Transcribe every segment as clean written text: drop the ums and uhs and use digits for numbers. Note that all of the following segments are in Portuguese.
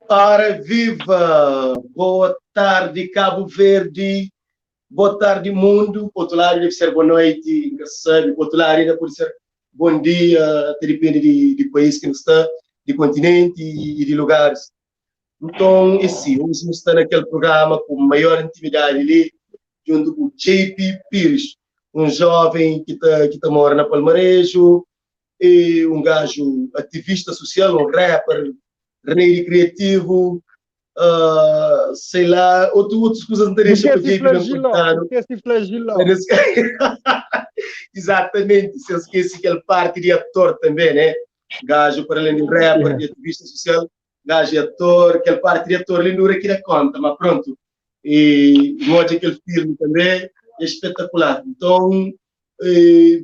Ora viva! Boa tarde, Cabo Verde. Boa tarde, mundo. Outro lado deve ser boa noite, sabe? Outro lado ainda pode ser bom dia, depende de país que está, de continente e de lugares. Então, esse, hoje nós estamos naquele programa com maior intimidade ali, junto com o JP Pires, um jovem que tá mora na Palmarejo, e um gajo ativista social, um rapper, rei criativo, sei lá, outras coisas não deixa para o JP não contar. Esqueci flagilão. Exatamente, se eu esqueci que ele parte de ator também, né? Gajo, para além de rapper, de ativista social, gajo de ator, que ele parte de ator, ele não aqui na conta, mas pronto. E mostra aquele filme também, é espetacular. Então,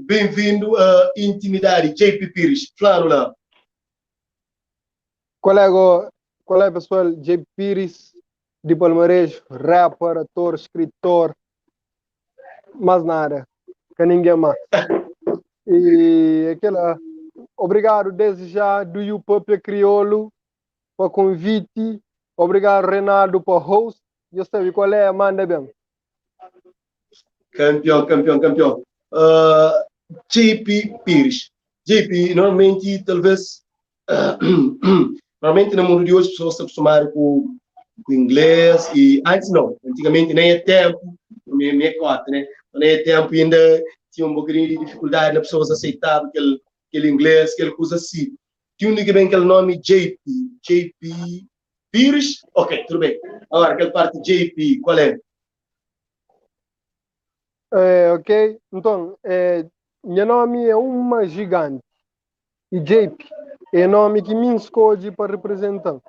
bem-vindo à Intimidade, JP Pires, claro lá. Qual é, pessoal? J. Pires, de Palmarejo, rapper, ator, escritor, mais nada, que ninguém mais. E aquela, obrigado desde já do YouPup Crioulo para convite, obrigado Renato para host, eu sei qual é, manda bem. Campeão. JP Pires. JP, normalmente, talvez, normalmente no mundo de hoje as pessoas se acostumaram com inglês e antes não, antigamente nem é tempo, me cota, né? Nem é tempo ainda tinha um pouquinho de dificuldade nas pessoas aceitavam aquele inglês, aquele coisa assim. Tinha um bem aquele nome JP Pires, ok, tudo bem. Agora, aquela parte JP, qual é? Ok, então, meu nome é uma gigante e JP é nome que me escolhe para representar.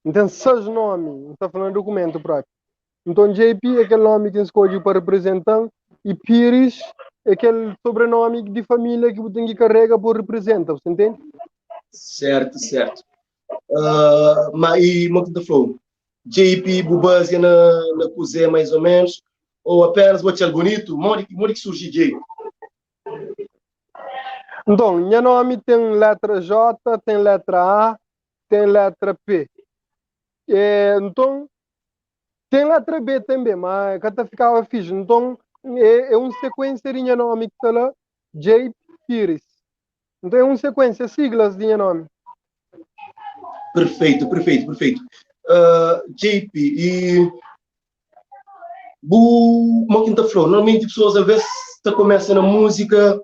Então, seus nomes, está falando documento próprio. Então, JP é aquele nome que escolhe para representar e Pires é aquele sobrenome de família que você tem que carregar por representar, você entende? Certo. Mas e uma coisa falou, JP Bubazia na cozinha mais ou menos, ou apenas o hotel bonito, mori que surge JP. Então, meu nome tem letra J, tem letra A, tem letra P. Então, tem letra B também, mas que ficava fixe. Então, é uma sequência de meu nome que está lá, J. Pires. Então, é uma sequência, siglas de meu nome. Perfeito. JP, e uma quinta flor, normalmente pessoas às vezes começam na música,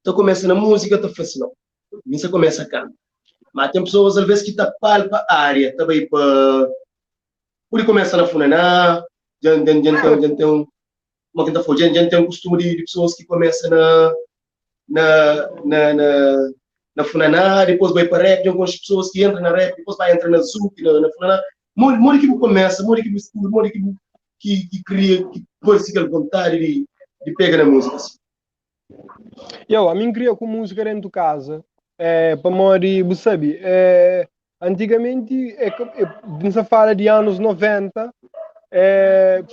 tá fácil não. Você começa a cantar. Mas tem pessoas às vezes que tá palpa a área, também para por começa na funaná, já tem uma quinta flor, já tem um costume de pessoas que começam na, na, na, na Funaná, depois vai para rap, tem algumas pessoas que entram na rap, depois vai entrar na Zuc, na Funaná. Mori que começa, mori que estuda, mori que cria, que pôr aquela vontade de pegar na música. Assim. A mim queria com música dentro de casa, para morir, você sabe, antigamente, nessa fala de anos 90,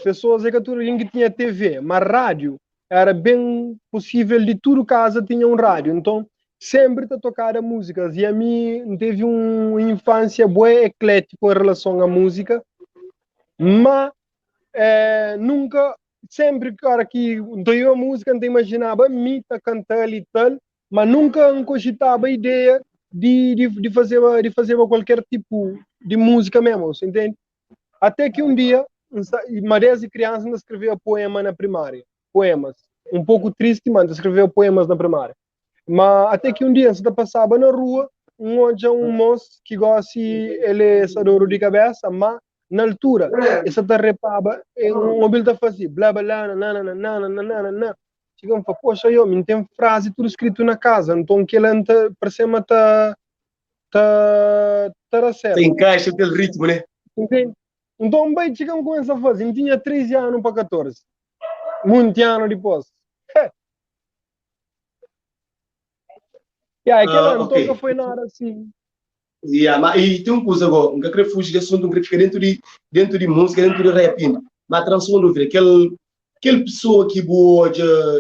pessoas que tinha TV, mas rádio era bem possível de tudo casa tinha um rádio, então sempre te tocaram músicas e a mim teve uma infância boa eclética em relação à música, mas nunca, sempre que eu a música não imaginava me cantar e tal, mas nunca cogitava a ideia de fazer qualquer tipo de música mesmo, você entende? Até que um dia, Marés e criança ainda escreveu poema na primária. Poemas. Um pouco triste, mas escreveu poemas na primária. Mas até que um dia, você passava na rua, um moço que gosta, ele é sadoro de cabeça, mas na altura, essa da repaba, um mobile da fazia, blá blá, nananana. Chegamos e falamos, poxa, me tem frase tudo escrito na casa, então que ele para cima tá certo. Você encaixa aquele ritmo, né? Entende? Então, bem, chegamos com essa fase. Tinha 13 anos para 14. Muito ano depois. Aquela não Okay. foi nada assim. E tem uma coisa agora, nunca queria fugir desse assunto, nunca ficar dentro de música, dentro de rap. Mas transforma dúvida, aquela pessoa que boa,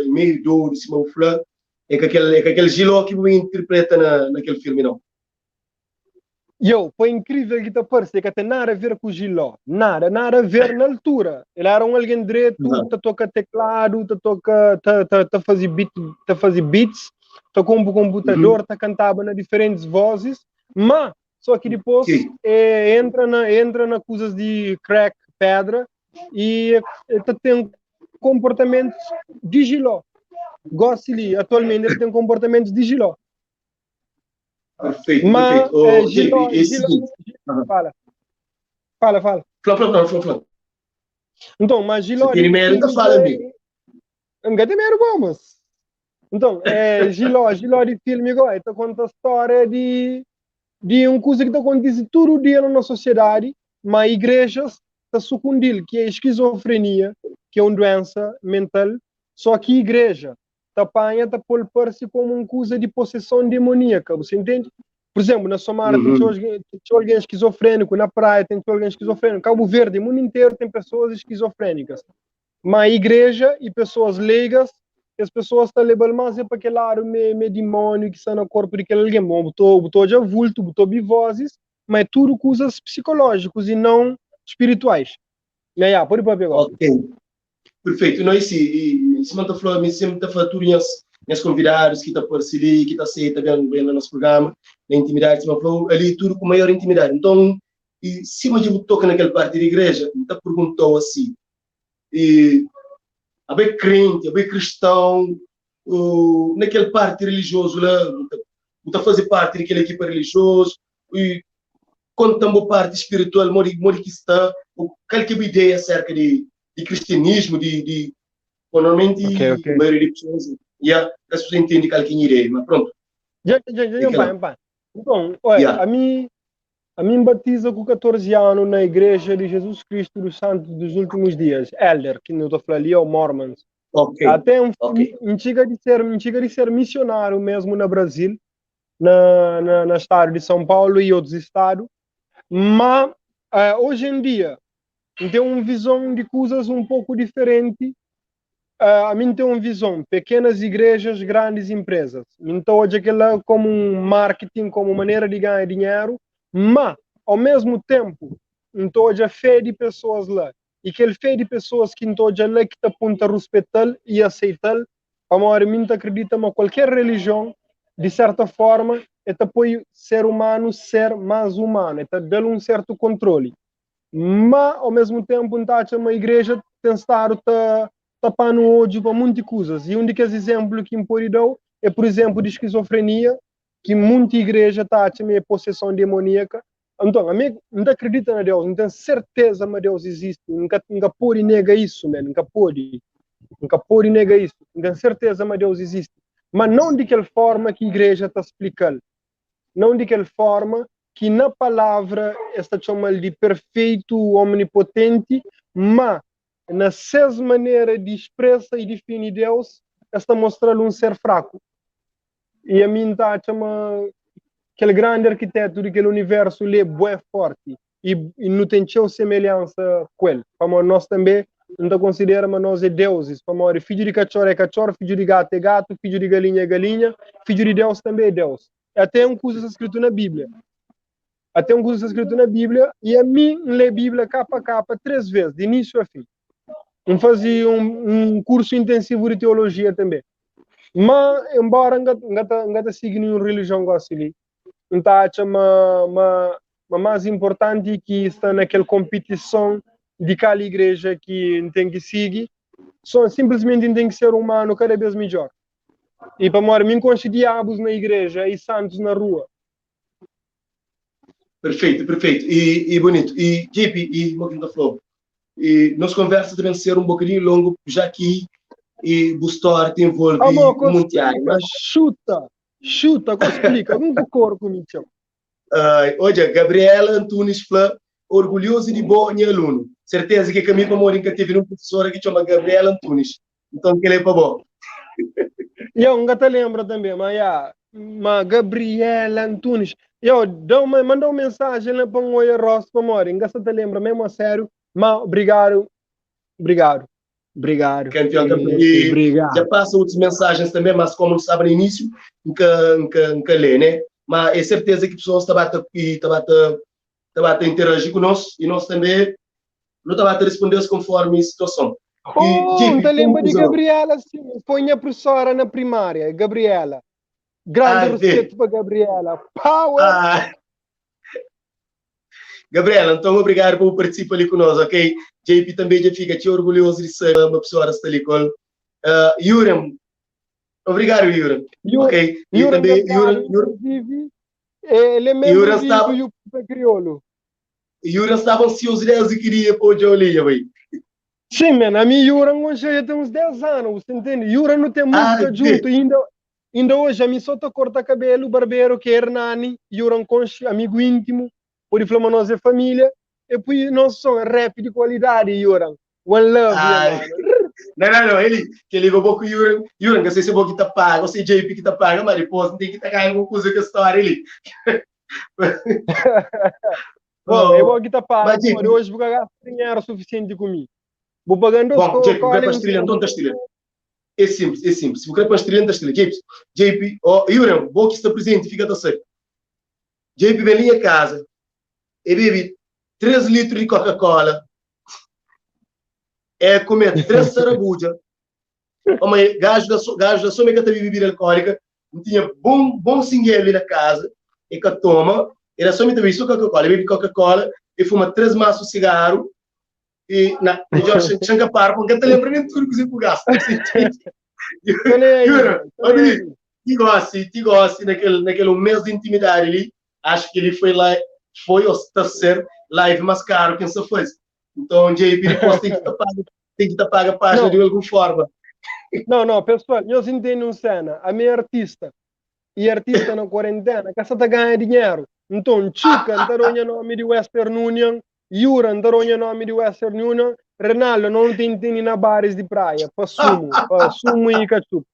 meio duro, de cima do flã, é que aquele gilo que você interpreta naquele filme, não? Foi incrível que te parece que tem nada a ver com o Giló. Nada a ver na altura. Ele era alguém direito, te toca teclado, te toca, te fazia beats, te com um computador, te cantava na diferentes vozes, mas só que depois entra na coisas de crack, pedra, e te tem comportamentos de Giló. Gosto-lhe, atualmente ele tem comportamentos de Giló. Perfeito, mas perfeito. Giló, fala. Flop. Então, mas Giló... Você tem medo, então fala, amigo. Não tem medo, vamos. Então, Giló de filme, então conta a história de coisa que acontece todo dia na sociedade, mas igrejas está sucumbindo, que é esquizofrenia, que é uma doença mental, só que igreja apanha, pôr como uma coisa de possessão demoníaca, você entende? Por exemplo, na Somara tem alguém esquizofrênico, na praia tem alguém esquizofrênico, Cabo Verde, o mundo inteiro tem pessoas esquizofrênicas. Mas a igreja e pessoas leigas, as pessoas estão levando mais para aquele lado meio demônio que está no corpo de aquele alguém. Bom, botou já vulto, botou bivozes, mas é tudo coisas psicológicas e não espirituais. Pode ir para pegar. Ok. Perfeito. Nós sim, se manta falou, me sempre está faturinhas, minhas convidados que está por ali, que está aceita bem no nosso programa, na intimidade, se falou ali tudo com maior intimidade. Então, e se eu toca naquela parte da igreja, está perguntou assim, e a bem crente, a bem cristão, naquela parte religiosa lá, está fazer parte daquela equipa religiosa, e quando também parte espiritual, mori que está, qualquer ideia acerca de cristianismo, normalmente a maioria das pessoas, as pessoas entendem qualquer ideia, mas pronto. Então, olha, a mim batiza com 14 anos na Igreja de Jesus Cristo dos Santos dos Últimos Dias, Elder, que não estou falando ali, é o Mormons. Até chega de ser missionário mesmo no Brasil, na estado de São Paulo e outros estados, mas hoje em dia tem uma visão de coisas um pouco diferente. A mim tem uma visão, pequenas igrejas, grandes empresas. Então hoje aquilo como um marketing, como maneira de ganhar dinheiro, mas ao mesmo tempo, então hoje a fé de pessoas lá, e aquele fé de pessoas que então hoje lá que te aponta a respeitar e aceitar, a maior mim acredita em qualquer religião, de certa forma, é apoio ser humano ser mais humano, é dar um certo controle. Mas ao mesmo tempo, uma igreja tem estado tapando o olho para muitas coisas. E um dos exemplos que me pode dar é, por exemplo, de esquizofrenia, que muita igreja está a possessão demoníaca. Então, a mim não acredita na Deus, não tem certeza que Deus existe. Nunca pode negar isso, man. Nunca pode negar isso. Não tem certeza que Deus existe. Mas não de aquela forma que a igreja está explicando. Não de aquela forma que na palavra está chamando de perfeito, omnipotente, mas na seis maneira de expressa e definir Deus, está mostrando um ser fraco. E a mim está chamando aquele grande arquiteto daquele universo, ele é bem forte e não tem semelhança com ele. Como nós também não consideramos nós é deuses. Como filho de cachorro é cachorro, filho de gato é gato, filho de galinha é galinha, filho de Deus também é Deus. Até um coisa escrito na Bíblia. E a mim lê a Bíblia capa a capa 3 vezes, de início a fim. Fazia um curso intensivo de teologia também. Mas, embora não siga nenhuma religião ali, então acho mais importante que está naquela competição de cada igreja que tem que seguir, simplesmente tem que ser humano cada vez melhor. E para mim, com diabos na igreja e santos na rua. Perfeito. E bonito. E, JP, e Moquinho da Flow. E nos conversas devem ser um bocadinho longo, já que e o história te envolve muito. Mas chuta, explica, nunca corro comigo. Olha, Gabriela Antunes Flá, orgulhoso de bom aluno. Certeza que caminho para Morinca teve um professor que chama Gabriela Antunes. Então, que ele é para bom. Eu nunca te lembro também, mas Gabriela Antunes. Mandou uma mensagem lá para o Ross para Morinca. Nunca se te lembra, mesmo a sério. Mas obrigado. Campeão. Já passam outras mensagens também, mas como não sabe no início, nunca lê, né? mas é certeza que pessoas estão a interagir conosco e nós também não estamos a responder conforme a situação. Oh, JP, não lembra de conclusão. Gabriela, sim. Foi a professora na primária, Gabriela. Grande respeito para Gabriela. Power! Gabriela, então obrigado por participar ali conosco, ok? JP também já fica orgulhoso de ser uma pessoa que está ali com Yuram. Obrigado, Yuram. Ok? E também, Yuram, inclusive, ele é membro do Yupa Crioulo. Yuram estava ansioso e queria pôr de olho, velho. Sim, mano, a mim Yuran já tem uns 10 anos, você entende? Yuran não tem música junto, ainda hoje a mim só tá corta cabelo, barbeiro que é Hernani, Yuran Conche, amigo íntimo, por isso nós é família, e depois nós somos rap de qualidade, Yuran. One love, mano. Não, ele que ligou um pouco o Yuran, que sei se o pouco que tá pago, se JP que tá pago, mas depois não tem que estar ganhando alguma coisa que a história ali. Bom, eu vou que tá pago, hoje vou gastar dinheiro suficiente comigo. Vou pagando os bom, JP, vai para a estrela, então está estrela. É simples. Se você quer para a estrela, está estrela. JP, Yuran, vou que está presente, fica a certo. JP vem ali a casa e bebe 3 litros de Coca-Cola, comer 3 sarabuja, gajo da sua mega bebida alcoólica, não tinha bom singuelo ali na casa, e que toma, era só me também só Coca-Cola, bebe Coca-Cola, e fuma 3 maços de cigarro, e na Jorge Xanga Par, porque até lembra nem tudo que você gasta. Te gosto naquele mês de intimidade ali, acho que ele foi lá, foi o terceiro live mais caro que você fez. Então, JP depois tem que estar paga a página de alguma forma. Não, pessoal, nós entendemos cena, a minha artista, e artista na quarentena, que está ganhando dinheiro. Então, Chica, andaronha nome de Western Union, Yura, andaronha nome de Western Union, Renaldo não tem na bares de praia, para sumo e ketchup.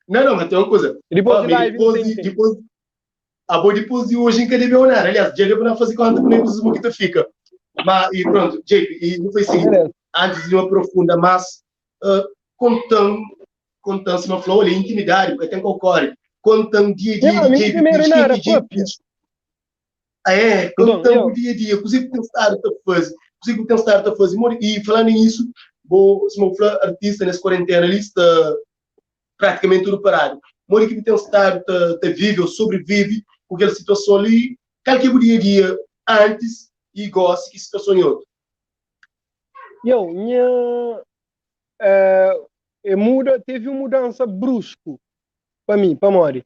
Não, mas tem uma coisa. Depois de hoje, em que ele olhar. Aliás, já para fazer conta com o que tu fica. Mas, e pronto, JP, e não foi assim, antes de uma profunda, mas contando se não falou ali, intimidade, porque tem concorre, contando dia a dia, contando o dia a dia, inclusive tem estado a fazer, e falando nisso, se eu for artista nessa quarentena ali, está praticamente tudo parado. Mori que tem estado a vive ou sobrevive com aquela situação ali, qualquer dia a dia, antes, e gosta que situação em outra. Teve uma mudança brusco para mim, para Mori.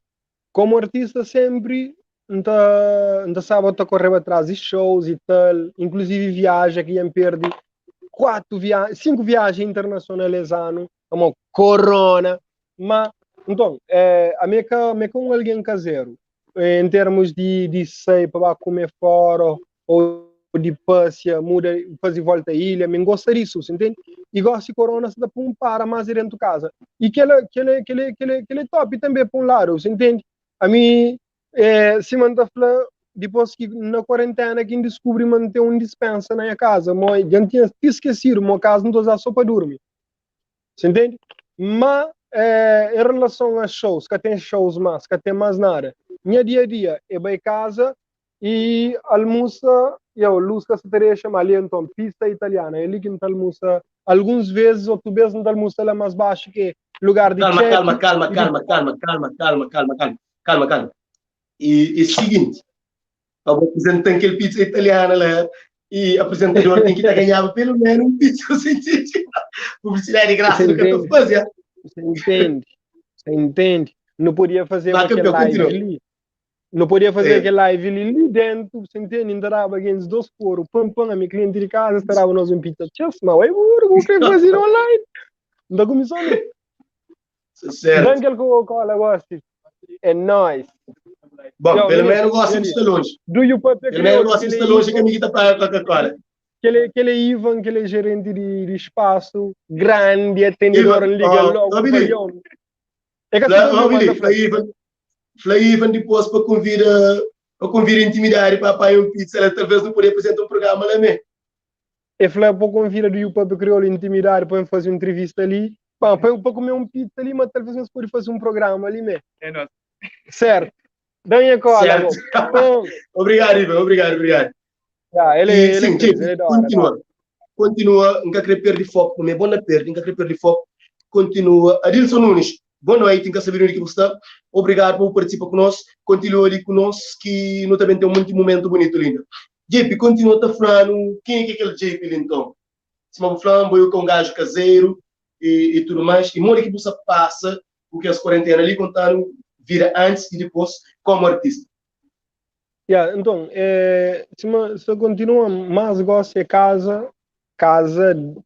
Como artista sempre não sabe a correr atrás de shows e tal, inclusive viagem que iam perder 5 viagens internacionais ano, como corona, mas então, a minha com alguém caseiro, em termos de sair para comer fora ou de passear, fazer volta à ilha, me gosta disso, você entende? E gosto de corona se dá para para mais dentro de casa. E que ele top também para lado, você entende? A mim, se manda falar, depois que na quarentena, quem descobre manter um dispensa na minha casa, mas já tinha esquecido, minha casa não estou só para dormir. Você entende? Mas, em relação a shows, que tem shows mais, que tem mais nada, minha dia a dia é para casa e almoça, luz que se teria chamar ali, então, pista italiana, ele que não almoça, algumas vezes, outras vezes não almoça lá mais baixo que lugar de calma. E o seguinte, eu vou apresentar aquele pizza italiana lá, e o apresentador tem que ganhar pelo menos um pizza, publicidade de graça do que eu estou fazendo. Você entende? Não podia fazer aquele live ali. Não podia fazer aquele live ali dentro, você entende? Entrava aqueles 2 coros, pam, a minha cliente de casa, esperava nós um pizza chess, mas o que fazer online? Não dá comissão, né? Certo. Dankele Coca-Cola, gosto. É nóis. Bom, pelo menos gosto de estar longe. Pelo menos gosto de estar longe que a minha para a Coca-Cola. Aquele Ivan, aquele gerente de espaço, grande, atendedor, liga logo. Ivan depois para convidar intimidade para apanhar um pizza, ela talvez não poderia apresentar um programa lá mesmo. Eu falei para convidar do YouTube Crioulo intimidade para fazer uma entrevista ali, para comer um pizza ali, mas talvez nós podemos fazer um programa ali mesmo. É nosso. Certo. Dá-me cola, Certo. Então, Obrigado, Ivan. Obrigado. E ele é sim, crazy, Jake, ele é da hora, da hora. continua, nunca querer perder foco, como é bom na perda, nunca querer perder foco, continua. Adilson Nunes, boa noite, nunca saber onde que você está, obrigado por participar conosco, continua ali conosco, que nós também temos um momento bonito, lindo. JP, continua a falando, quem é aquele JP, então? Se uma falando, eu com um gajo caseiro e tudo mais, e mora que você passa, porque as quarentenas ali contando, vira antes e depois como artista. Então, se eu continuo, mais gosto de casa,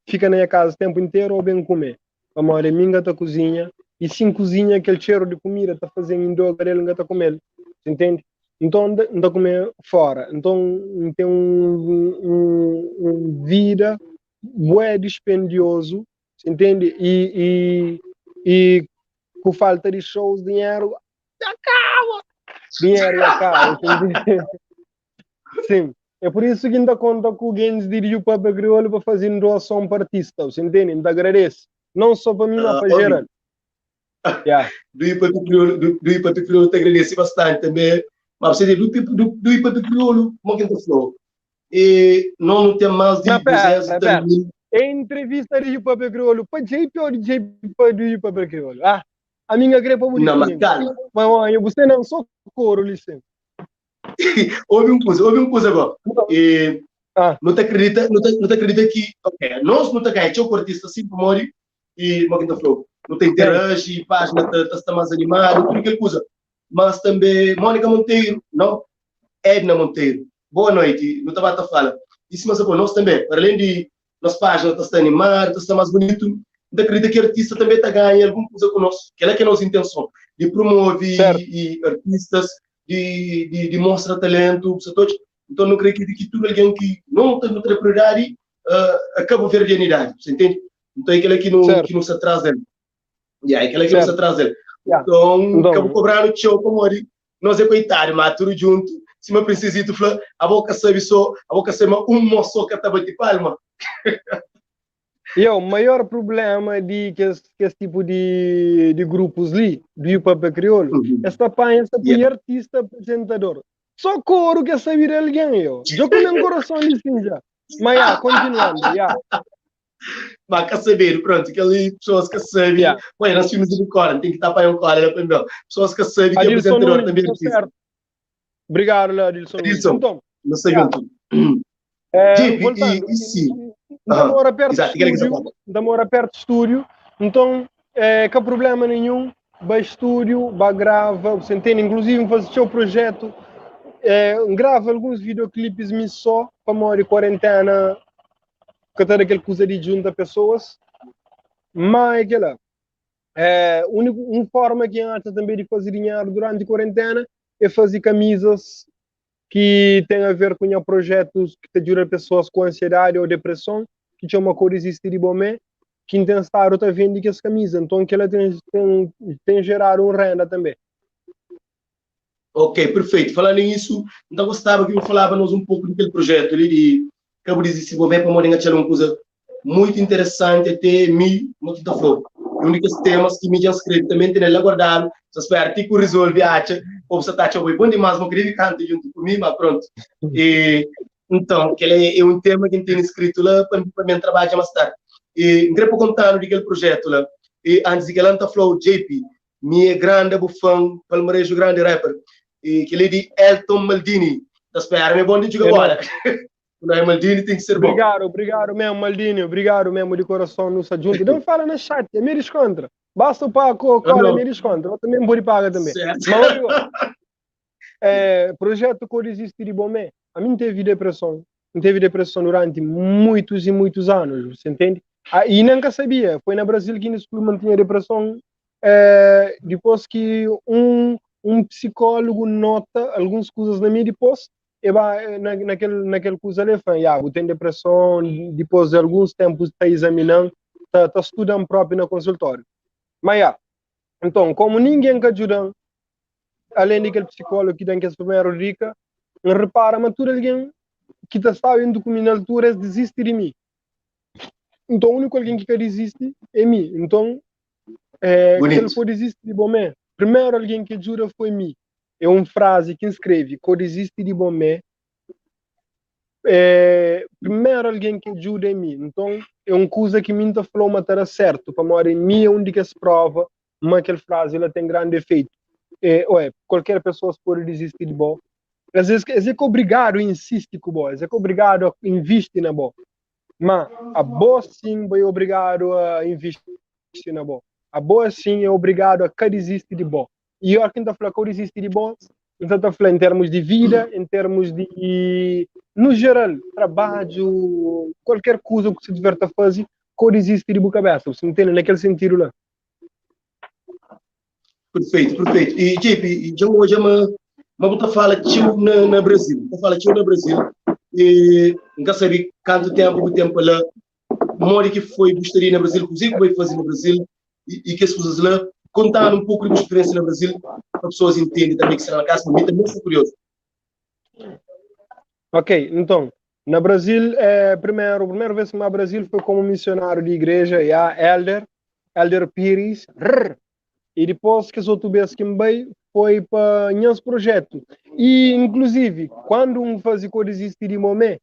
fica na minha casa o tempo inteiro ou bem comer. A mãe minha tá cozinha, e sim cozinha, aquele cheiro de comida tá fazendo em doga, ele não tá comendo, entende? Então, não tá comer fora. Então, tem um vida bué dispendioso, entende? E com falta de shows, dinheiro acaba, entende? Sim. É por isso que ainda conta com o Gaines dirigiu para o Crioulo para fazer doação para artista, você entende? Ainda agradeço. Não só para mim, mas para geral. Yeah. Do hip hop crioulo te agradeci bastante também. Mas você do hip hop crioulo, como que tu falou? E não tem mais de Mas 200 pera. mil. Em entrevista de hip hop crioulo, para JP ou de JP do hip hop crioulo? Ah, a minha grepa é muito Não, mas comigo. calma. Mas você não só coro, licença. Houve um coisa agora. E não te acredita que, ok, nós não te ganhamos, o artista sempre morre e como que tu falou? Não tem interage, página está mais animada, tudo aquela coisa. Mas também Mônica Monteiro, não? Edna Monteiro. Boa noite, não estava a falar. Isso, mas nós também, para além de nas páginas está animado, está mais bonito, não acredita que artista também está ganhando alguma coisa conosco. Que é a nossa intenção, de promover e artistas, de mostrar talento, todos. Então, não creio que tudo alguém que não tem outra prioridade acaba a verdianidade, você entende? Então, é aquele que nos atrasa. É aquele que nos atrasa. Então, acabo cobrando o show como ali. Nós é coitado, mas tudo junto. Se eu preciso, tu fala, a boca sabe só, a boca sabe um moço que está batendo palma. E o maior problema que esse tipo de grupos ali, do hip hop crioulo, esta artista apresentador. Só coro que saber alguém, eu. Já com meu coração assim já. Mas, continuando, Mas quer saber, pronto, que ali pessoas que sabem, ué, nós tínhamos de cor, tem que estar para um cor, era para pessoas que sabem que é apresentador também é artista. Obrigado, Adilson. Então, não sei junto. Voltando, e sim. Demora perto do estúdio, então, que problema nenhum, vai estúdio, vai grava, você entende? Inclusive, faz o seu projeto, grava alguns videoclipes só, para morrer quarentena, que está aquele coisa de junta pessoas, mas aquela, uma forma que acha também de fazer dinheiro durante a quarentena é fazer camisas que tem a ver com projetos que te ajudam pessoas com ansiedade ou depressão, que tinha uma cor existe de bomé, que intentar outra vende que as camisas, então que ela tem gerar renda também. Ok, perfeito. Falando nisso, então gostava que eu falava-nos um pouco daquele projeto ali de Cabo de Desenvolvimento para Moringa, tinha uma coisa muito interessante, até muito da flor. Únicos temas que me já escrevi também tem lá guardado, só espero que resolve a acha, ou você está bom demais, não queria cantar junto comigo, mas pronto. Então, aquele é um tema que tem escrito lá para mim trabalhar mais tarde. E queria contar daquele projeto lá. E antes de que ela falou, JP, minha grande bufão, palmarejo grande rapper, e que ele de Elton Maldini. Tá esperando, é bom de jogar bola. Não é Maldini, tem que ser bom. Obrigado mesmo, Maldini. Obrigado mesmo de coração no junto. Não fala na chat, é me descontra. Basta o pago, cola, me descontra. Eu também vou pagar também. Certo. Mas, projeto que existe de Bomé, a mim teve depressão. Não teve depressão durante muitos e muitos anos, você entende? E nunca sabia. Foi na Brasil que não tinha depressão. Depois que um psicólogo nota algumas coisas na minha depois, e vai naquele coisa ali, eu tenho depressão, depois de alguns tempos está examinando, está estudando próprio no consultório. Mas, então, como ninguém que ajuda, além daquele psicólogo que tem que assumir rica, repara, mas tudo alguém que está indo comigo na altura desiste de mim. Então, o único alguém que desiste é mim. Então, se ele for desistir de bom, primeiro alguém que ajuda foi mim. é uma frase que escreve, quando existe de bom primeiro alguém que ajuda em mim. Então, é uma coisa que me falou, mas era certo, para morar em mim é onde que se prova, mas aquela frase ela tem grande efeito. Qualquer pessoa pode desistir de bom. Às vezes é que obrigado a insistir com bom, é que obrigado a investir na bom. Mas a boa sim é obrigado a investir na bom. A boa sim é obrigado a que desistir de bom. E eu aqui estou falando que desistir de bom, então estou falando em termos de vida, em termos de, no geral, trabalho, qualquer coisa que se diverta a fazer, que desistir de boa cabeça. Você entende? Naquele sentido lá. Perfeito, perfeito. E, tipo, já hoje uma fala tio na Brasil. Uma fala tio na Brasil. E nunca sabe quanto tempo lá, mora que foi gostaria no Brasil, cozinha que vai fazer no Brasil, e que as coisas lá, contando um pouco de experiência no Brasil, para as pessoas entenderem também que será na casa, mas também sou curioso. Ok, então, no Brasil, a primeira vez que eu fui ao Brasil foi como missionário de igreja, Elder Pires, e depois que as outras vezes que me veio, foi para esse projeto. E, inclusive, quando um fazia coisas de momento,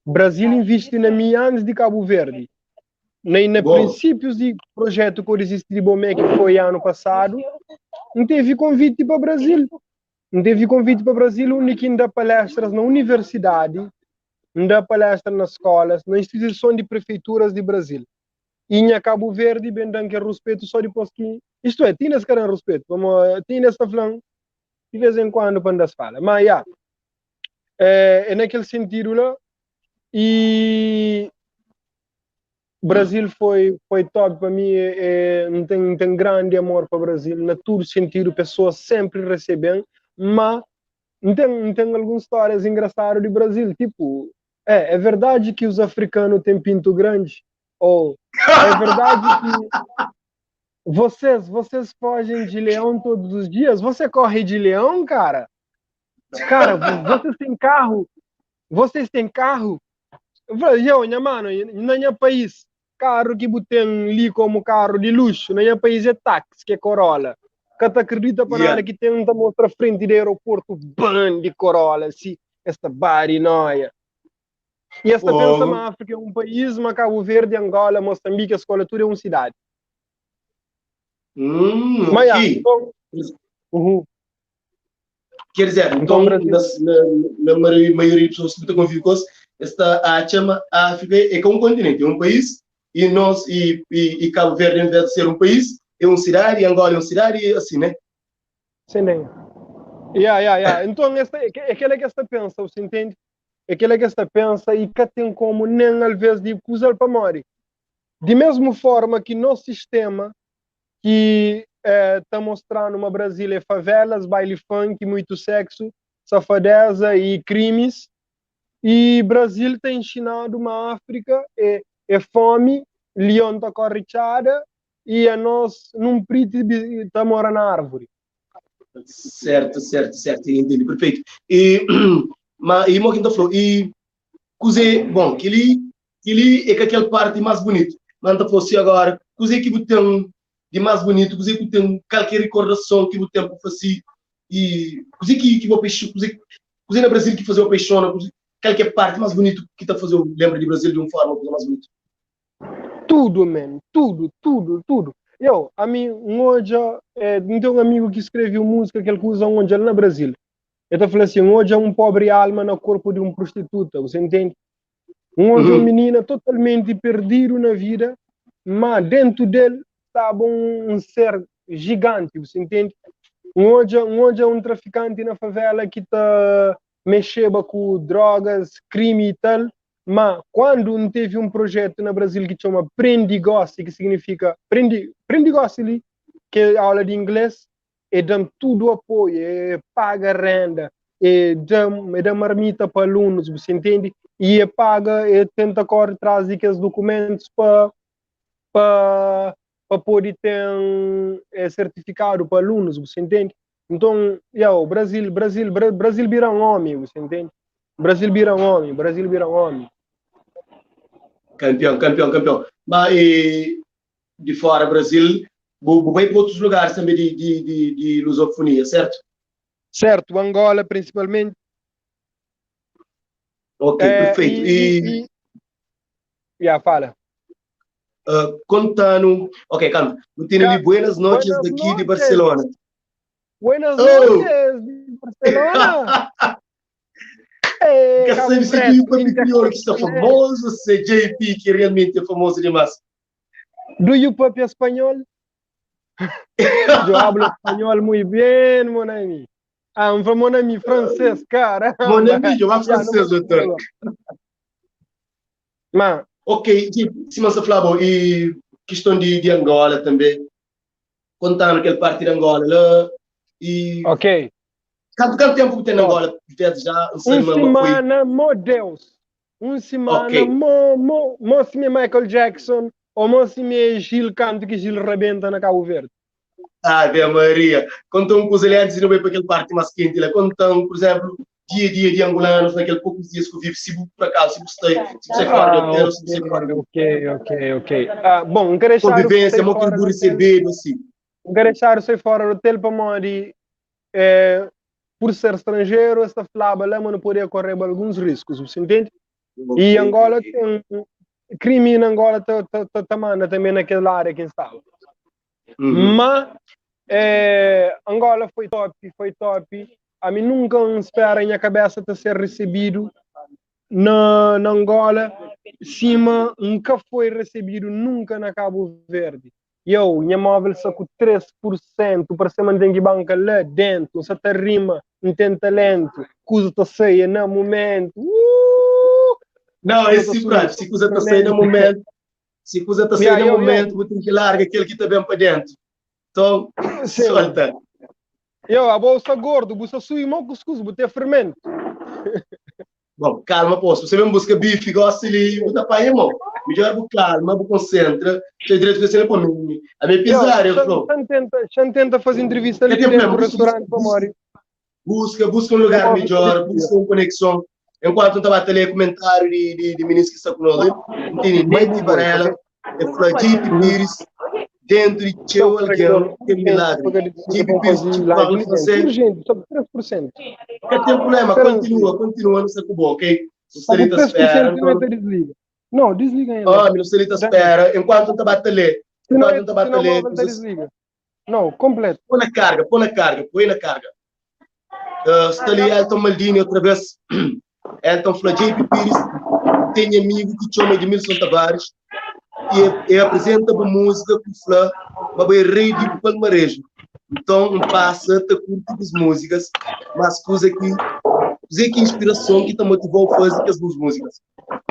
Brasil investe na minha antes de Cabo Verde. Nem nos princípios de projeto coisas de momento, que foi ano passado, não teve convite para o Brasil. Não teve convite para o Brasil, único ainda palestras na universidade, ainda palestras nas escolas, na instituição de prefeituras de Brasil. E em Cabo Verde, bem dando que respeito só depois que... Isto é, tinha esse cara respeito. Tinha esse falando de vez em quando quando as fala. Mas, é naquele sentido lá. E o Brasil foi top para mim. Não tem grande amor para o Brasil. Na todo sentido, pessoas sempre recebem. Mas não tem algumas histórias engraçadas do Brasil. Tipo, é verdade que os africanos têm pinto grande? Ou é verdade que vocês fogem de leão todos os dias? Você corre de leão, cara? Cara, vocês têm carro? Vocês têm carro? Eu falei, minha mano, no meu país, carro que tem ali como carro de luxo, no meu país é táxi, que é Corolla. Você acredita para nada que tem uma mostra frente do aeroporto, ban de Corolla, assim, esta barinoia. E esta pensa na África é um país, mas Cabo Verde, Angola, Moçambique, a escola, tudo é uma cidade. Mas, então, quer dizer, então, na maioria das pessoas que estão convivendo com esta chama África é como um continente, é um país, e nós, e Cabo Verde, em vez de ser um país, é uma cidade, e Angola é uma cidade, e assim, né? Sim, né? Então, é aquela que esta pensa, você entende? É aquela que esta pensa e que tem como nem, às vezes, de usar para morrer. De mesma forma que nosso sistema, que está mostrando uma Brasília favelas, baile funk, muito sexo, safadeza e crimes, e Brasil tem ensinado uma África é fome, leão está corrichada e a nós não preto está morando na árvore. Certo, entendi, perfeito. E Moquinta falou, e cozer, bom, que ele é aquela parte mais bonita. Mas não fosse agora, cozer que tem de mais bonito, cozer que tem qualquer recordação que o tempo fazer e cozer que vou peixe, cozer na Brasil que fazer o peixona, qualquer parte mais bonito que está fazendo lembra de Brasil de uma forma mais bonita. Tudo, man, tudo. Eu, a mim, hoje, não tem um amigo que escreveu música que ele usa onde no Brasil. Ele falou assim, hoje é um pobre alma no corpo de uma prostituta, você entende? Hoje é uma menina totalmente perdida na vida, mas dentro dele estava um ser gigante, você entende? Hoje é um traficante na favela que está mexendo com drogas, crime e tal, mas quando não teve um projeto no Brasil que chama Prendigossi, que significa Prendigossi, que é aula de inglês, e dão tudo apoio, paga renda, e dá marmita para alunos, você entende? E paga, e tenta correr atrás de os documentos para poder ter certificado para alunos, você entende? Então, o Brasil vira um homem, você entende? Brasil vira um homem. Campeão. Mas de fora Brasil, vai para outros lugares também de lusofonia, certo? Certo, Angola principalmente. Ok, perfeito. Fala. Contando. Ok, calma. Eu tenho ali buenas noches Buenas daqui de noches. Barcelona. Buenas noches de Barcelona. Quer saber se o papi crioulo que está famoso, se JP que realmente é famoso demais. Do you papi espanhol? Eu hablo espanhol muito bem, mon ami. Mon ami francês, cara. Mon ami, eu falo francês, doutor. Mas, ok, se você falar, e questão de Angola também, contando aquele parte de Angola lá, e... ok. Quanto tempo tem Angola? Já, semana, meu Deus. Semana, okay. mo Michael Jackson, ou mo Gil canto que Gil rebenta na Cabo Verde. Ave Maria. Contam com os aliados e não vai para aquele parte mais quente. Contam, por exemplo, dia a dia de angolanos, naquele poucos dias que eu vivo, se para cá, se você fora do hotel, se você fora do ok. Bom, convivência, uma que eu receber, assim. Deixar você fora do hotel para morrer, por ser estrangeiro, esta flaba lá, não poderia correr alguns riscos, você entende? Okay, e Angola tem crime em Angola também naquela área que estava. Mas Angola foi top. A mim nunca espera em minha cabeça de ser recebido na Angola, cima nunca foi recebido nunca na Cabo Verde. Minha móvel sacou 3%, para ser manter que banca lá dentro, se te rima, não tem talento, coisa te saia no momento. Não, é simples, se coisa te saia no momento, se coisa te saia no momento, você tem que largar aquele que está bem para dentro. Então, solta. A bolsa gordo, você sui mal cuscuz, você fermento. Bom, calma, posso. Você mesmo busca bife, gosta ali, você pai, irmão. Melhor vou calma, vou concentra. Tem direito de você para mim. A minha pisar, eu falo. Tenta fazer entrevista ali dentro do restaurante para Mori. Busca um lugar melhor, busca uma conexão. Enquanto eu estava a ler comentário de ministro que está conosco, tem Neide Varela, é Flagip Pires, dentro de Tcheu Alguém, que é milagre. JP Pires, tipo, fala francês. Sobre 3%. Não tem problema, continua, não se acabou, ok? O Celita espera. Não, desliga ainda. O Celita espera, enquanto eu estava a ler. Enquanto eu estava a ler. Não, completo. Põe na carga. Está ali Elton Maldini outra vez. Elton Flagip Pires, tem amigo que chama Edmilson Tavares e apresenta uma música com o Flá, mas vai rei de palmarejo. Então, passa, te curte as músicas, mas coisa que inspiração que te motivou a fazer as duas músicas.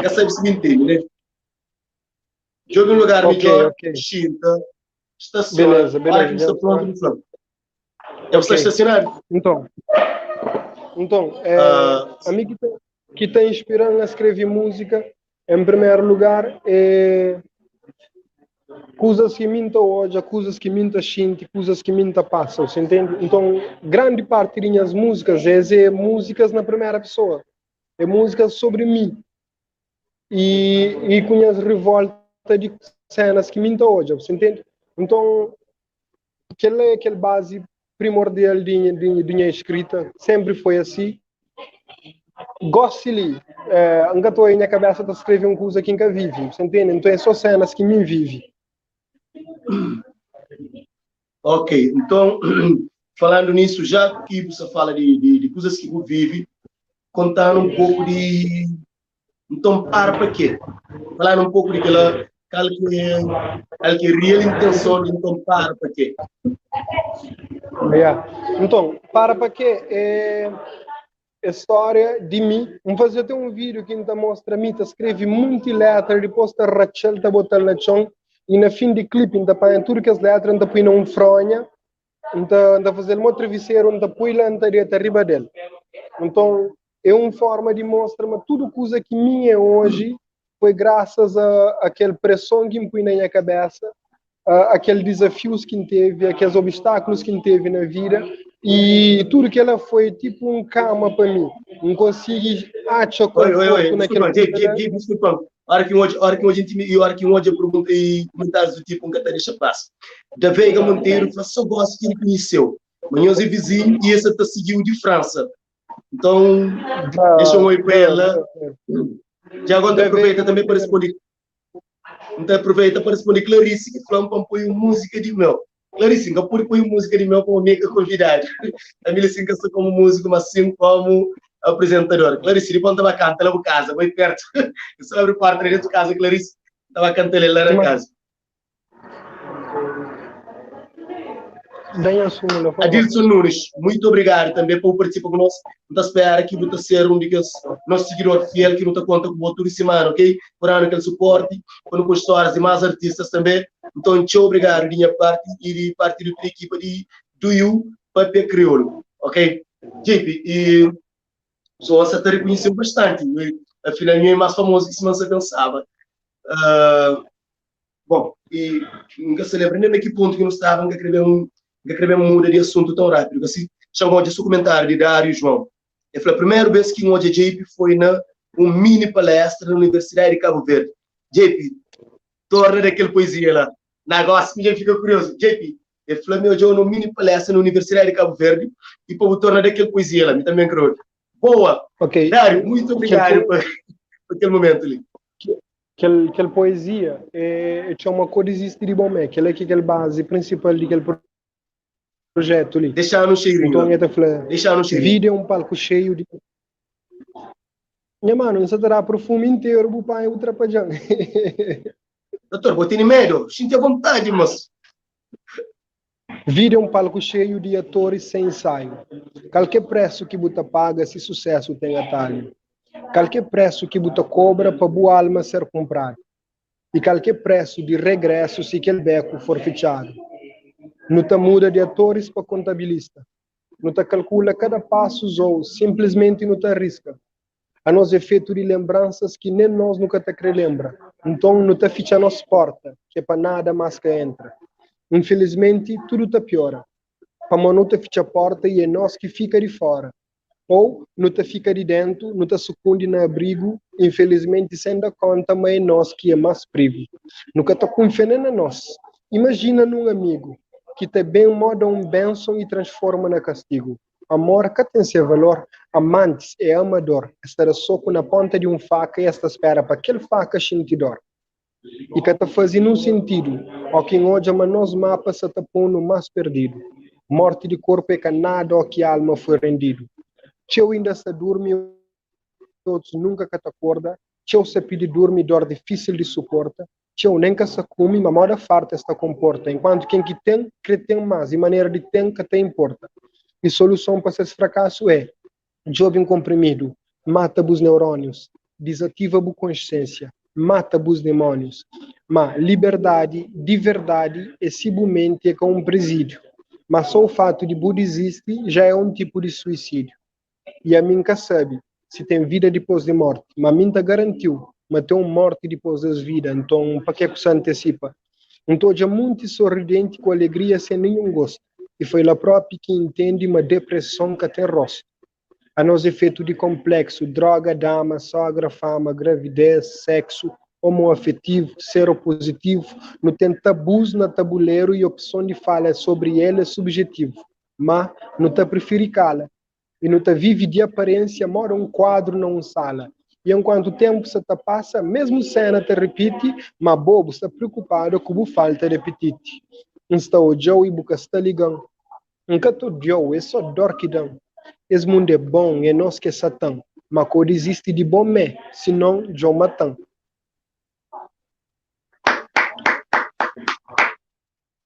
Já sabe se me entende, né? Joga em um lugar melhor, chinta, estaciona, beleza. Está pronto no Flá. É o que está estacionado? Então, a mim que está inspirando a escrever música, em primeiro lugar, é coisas que me hoje, coisas que me sinto, coisas que me passam, você entende? Então, grande parte das minhas músicas é músicas na primeira pessoa, é músicas sobre mim e com as revoltas de cenas que me hoje, você entende? Então, aquele base primordial de minha escrita, sempre foi assim. Gosto de nunca estou aí na cabeça de escrever uma coisa que nunca vive, você entende? Então é só cenas que me vive. Ok, então falando nisso, já que você fala de coisas que você vive, contando um pouco de então para quê? Falando um pouco de qual que é a real intenção de então para quê? Então, para quê? É história de mim. Vamos fazer até um vídeo que ainda mostra mim, escreve muito letra, depois está Rachel, está botando na chão, e no fim de clipe, ainda para tudo que as letras, ainda põe num fronha, ainda fazer uma travesseiro, ainda põe lá, ainda direita arriba dele. Então, é uma forma de mostrar tudo coisa que minha hoje foi graças a aquela pressão que me põe na minha cabeça, aqueles desafios que teve, aqueles obstáculos que teve na vida, e tudo que ela foi tipo um cama para mim. Não consegui achar conforto naquele momento. Desculpa. A hora que hoje eu perguntei comentários do tipo, nunca deixa passar. Da Veiga Monteiro, só gosto que ele conheceu. Manhãs é vizinho e essa tá seguiu de França. Então, deixa um oi para ela. Já agora aproveita também para responder. Então, aproveita para responder Clarice, que falou para pôr música de mel. Clarice, não pode pôr música de mel como amiga convidada. A minha sim que como músico, mas sim como apresentador. Clarice, depois estava cantando lá na casa, vai perto. Eu só abro parte dentro de casa, Clarice estava cantando lá na casa. Adilson Nunes, muito obrigado também por participar conosco. Não espera que você ser um dos nossos seguidores fiel que não está conta com o outro semana, ok? Por ano aquele suporte, com histórias e mais artistas também. Então, muito obrigado da minha parte e de parte da equipa de Do You Papel Crioulo, ok? JP, e só essa te reconheceu bastante. Afinal, eu é mais famoso que se você pensava. Bom, e nunca se lembra nem naquele ponto que nós estávamos a escrever muda de assunto tão rápido. Assim, chamou de seu comentário de Dário João. Ele falou, a primeira vez que o JP foi na mini palestra na Universidade de Cabo Verde. JP, torna daquela poesia lá. Negócio que fica curioso. JP, ele falou, meu João, no mini palestra na Universidade de Cabo Verde e para torna daquela poesia lá. Me também creio. Boa! Ok. Dário, muito obrigado por aquele momento ali. Aquela poesia é uma coisa existe de bom, aquela é aquela base principal daquele projeto ali. Deixar no cheirinho. Então, eu falei, deixar no cheirinho. Vídeo é um palco cheio de... Minha mano, não se terá perfume inteiro para o pai ultrapajando. Doutor, vou ter medo. Sinta vontade, moço. Vídeo é um palco cheio de atores sem ensaio. Qualquer preço que você paga, se sucesso tem atalho. Qualquer preço que você cobra para boa alma ser comprado. E qualquer preço de regresso se aquele beco for fechado. Não te muda de atores para contabilista. Não te calcula cada passo ou simplesmente não te arrisca. A nós é feito de lembranças que nem nós nunca te lembra. Então não te fecha a nossa porta, que é para nada mais que entra. Infelizmente, tudo te piora. Para não te fecha a porta e é nós que fica de fora. Ou não te fica de dentro, não te sucumbe no abrigo, infelizmente sem dar conta, mas é nós que é mais privo. Nunca te confia na nós. Imagina num amigo que te bem moda um bênção e transforma na castigo. Amor que tem seu valor, amantes é amador. Estar soco na ponta de um faca e esta espera para aquele faca sentir dor. E que te faz um sentido, ou quem hoje mas nós mapas se te põe no mais perdido. Morte de corpo é canada ou que a alma foi rendido. Teu ainda se dorme, outros nunca que te acorda. Teu se pede dorme, dor difícil de suporta. Teu nem que se come, mas moda farta esta comporta. Enquanto quem que tem, crê tem mais, e maneira de ter que te importa. E solução para esse fracasso é jovem comprimido, mata os neurônios, desativa a consciência, mata os demônios. Mas liberdade, de verdade, é simplesmente é como um presídio. Mas só o fato de Buda existe já é um tipo de suicídio. E a mim que sabe se tem vida depois de morte. Mas a mim te garantiu, mas tem uma morte depois das vidas. Então, para que você antecipa? Então, já muito sorridente, com alegria, sem nenhum gosto. E foi lá própria que entende uma depressão que tem rosto. A nós efeito de complexo, droga, dama, sogra, fama, gravidez, sexo, homoafetivo, seropositivo, não tem tabus no tabuleiro e opção de fala sobre ele é subjetivo. Mas não te prefere cala. E não te vive de aparência, mora um quadro numa sala. E enquanto o tempo se te passa, mesmo cena te repite, mas bobo está preocupado com falta de apetite. Está o Joe e buca está ligando. Nunca tu Joe, é só dor que dão. Esse mundo é bom, é nós que é satã. Mas quando existe de bom me, senão Joe matan.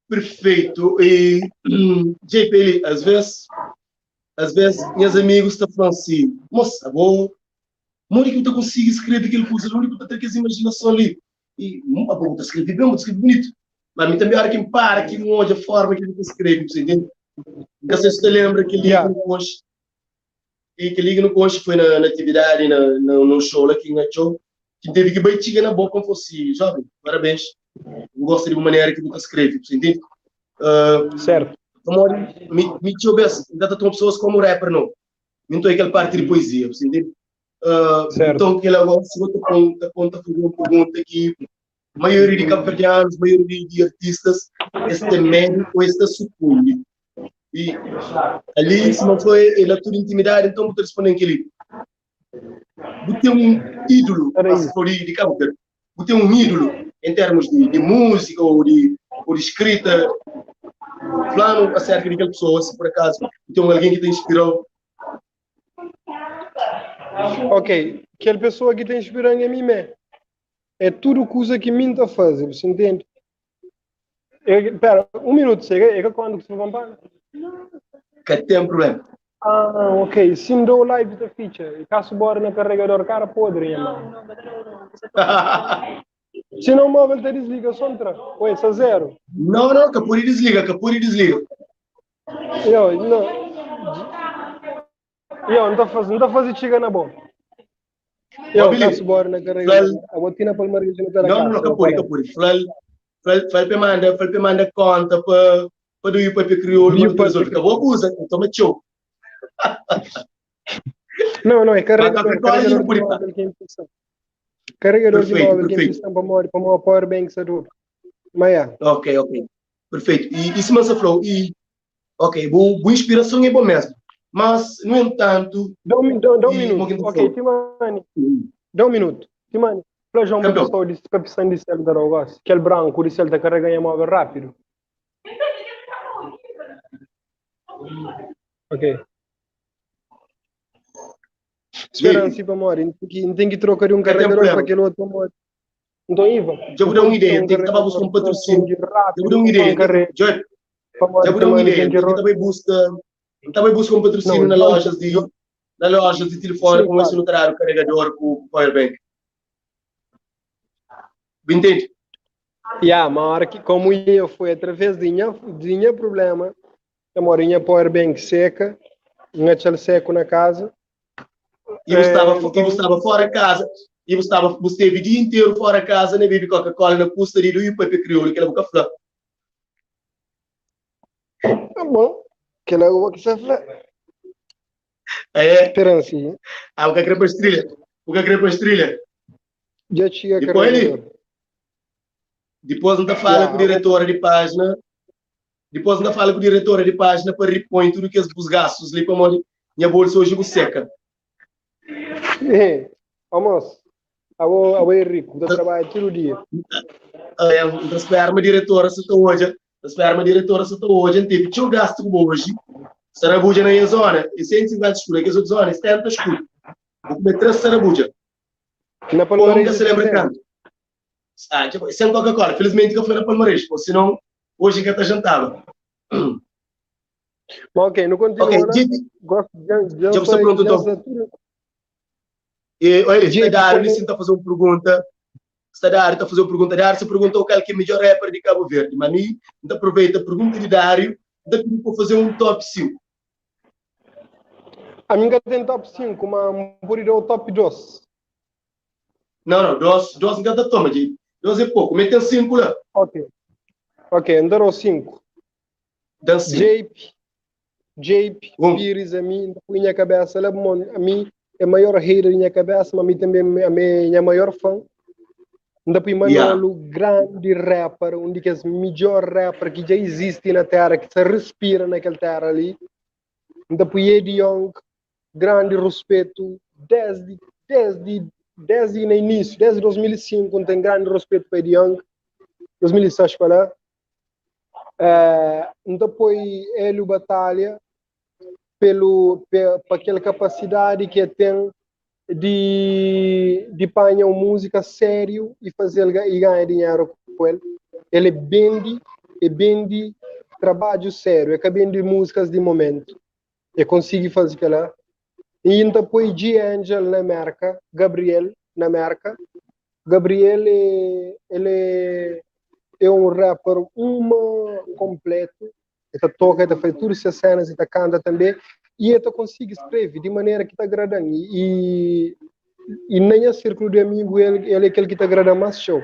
Perfeito. E, JP, às vezes, meus amigos estão falando assim, moça, vou... Onde que eu consigo escrever aquele coisa? Onde que eu tenho essa imaginação ali? E, vou escrever bem, vou escrever bonito. Mas a mim também, a hora que me para, que me olha a forma que eu escrevo, você entende? Não sei se você lembra que liga no Conche. E que liga no Conche foi na atividade, no show lá que engatou, que teve que baixiga na boca como fosse jovem. Parabéns. Eu gosto de uma maneira que você escreve, você entende? Certo. Me tio bes, ainda tem pessoas como rapper, não. Não estou aquela parte de poesia, você entende? Então, que agora, se você conta fazer uma pergunta que a maioria de cabo-verdianos, a maioria de artistas, este médico, este sucumbe. E ali, se não foi ele tudo intimidade, então você responde aquele. Você tem um ídolo, mas for de Cabo Verde. Você tem um ídolo em termos de música ou de escrita. Plano acerca daquela pessoa, se por acaso tem alguém que te inspirou. Ok, aquela pessoa que te inspirou em mim é tudo coisa que me está fazendo, você entende? Espera, um minuto, é que quando você vai comprar? Que tem problema. Ah, ok, se me dou live da feature, caso bora na carregador, cara podre, mano. Se não o móvel te desliga, só entra. Ou essa zero. Não, Capuri desliga. Não tá fazendo chega na boa. Caso bora na carregador, a botina palmarinha não tá na casa. Não, Capuri. Fal pe manda conta para do IPP crioulo, mas não resolve. Acabou a coisa, então me show. Não, é carregador de móvel que é impressão. Carregador de móvel que é impressão para morrer power bank, sabe? Mas é. Ok. Perfeito. E se você falou, ok, boa inspiração é bom mesmo. Mas, no entanto... Dá um minuto. Ok, Timani. Dá um minuto. Timani. Plajão uma pessoa de capção de céu da Rogas. Aquele branco de céu da carrega em móvel rápido. Ok. Esperança para morrer. Tem que trocar um carregador para aquele outro morrer. Então, Iva. Já vou dar uma ideia. Tem que estar buscando um patrocínio. Já vou dar uma ideia. Já vou dar uma ideia. Tem que também buscar um patrocínio nas lojas de telefone, como esse no o carregador com o powerbank. Entende? Mas como eu fui através de minha problema, eu moro em powerbank seca, um seco na casa. E você estava fora de casa. E você esteve o dia inteiro fora de casa, né? Bebe Coca-Cola na custaria do IPP crioulo, que ela boca flã. Tá bom. Que ela boca flã. Esperança. O que é para estrela? Já tinha depois não fala com a diretora de página. Para repõe tudo que os gastos ali para minha bolsa hoje seca. Vamos. Eu é rico, eu trabalho todo dia. Espera uma diretora se hoje. Teve que gasto hoje. Sarabuja na zona. E 150 escuras, que as outras zonas, 70 escuras. Vou comer 3 sarabuja. Como se lembra tanto? Sem Coca-Cola. Felizmente que eu fui na Palmares, senão hoje que eu jantava. Ok, não continua. Ok, já você pronto então. Olha, está Dário, ele está fazendo uma pergunta. Dário se perguntou qual que é o melhor rapper de Cabo Verde. Mas mim, aproveita a pergunta de Dário, dá para fazer um top 5. A minha tem top 5, mas por ir ao top 2. Não, 2 não dá toma, 2 é pouco, mete 5 lá. Ok, andaram 5. JP, Pires, a mim, minha cabeça, a mim é a maior hater da minha cabeça, mas a mim também é a minha maior fã. Depois Manolo, grande rapper, um dos melhores rappers que já existe na terra, que se respira naquela terra ali. Depois Eddie Young, grande respeito, desde no início, desde 2005, tem grande respeito para Eddie Young. 2006, para lá. Depois ele batalha para aquela capacidade que tem de apanhar uma música sério e fazer e ganhar dinheiro com ele. Ele vende trabalho sério, é que vende músicas de momento. E consegue fazer aquela. E depois G-Angel na América, Gabriel na América. Gabriel ele é um rapper completo. Ele toca, ele faz todas essas cenas, ele canta também. E ele consegue escrever de maneira que está agradando. E nem a círculo de amigo, ele é aquele que está agradando mais show.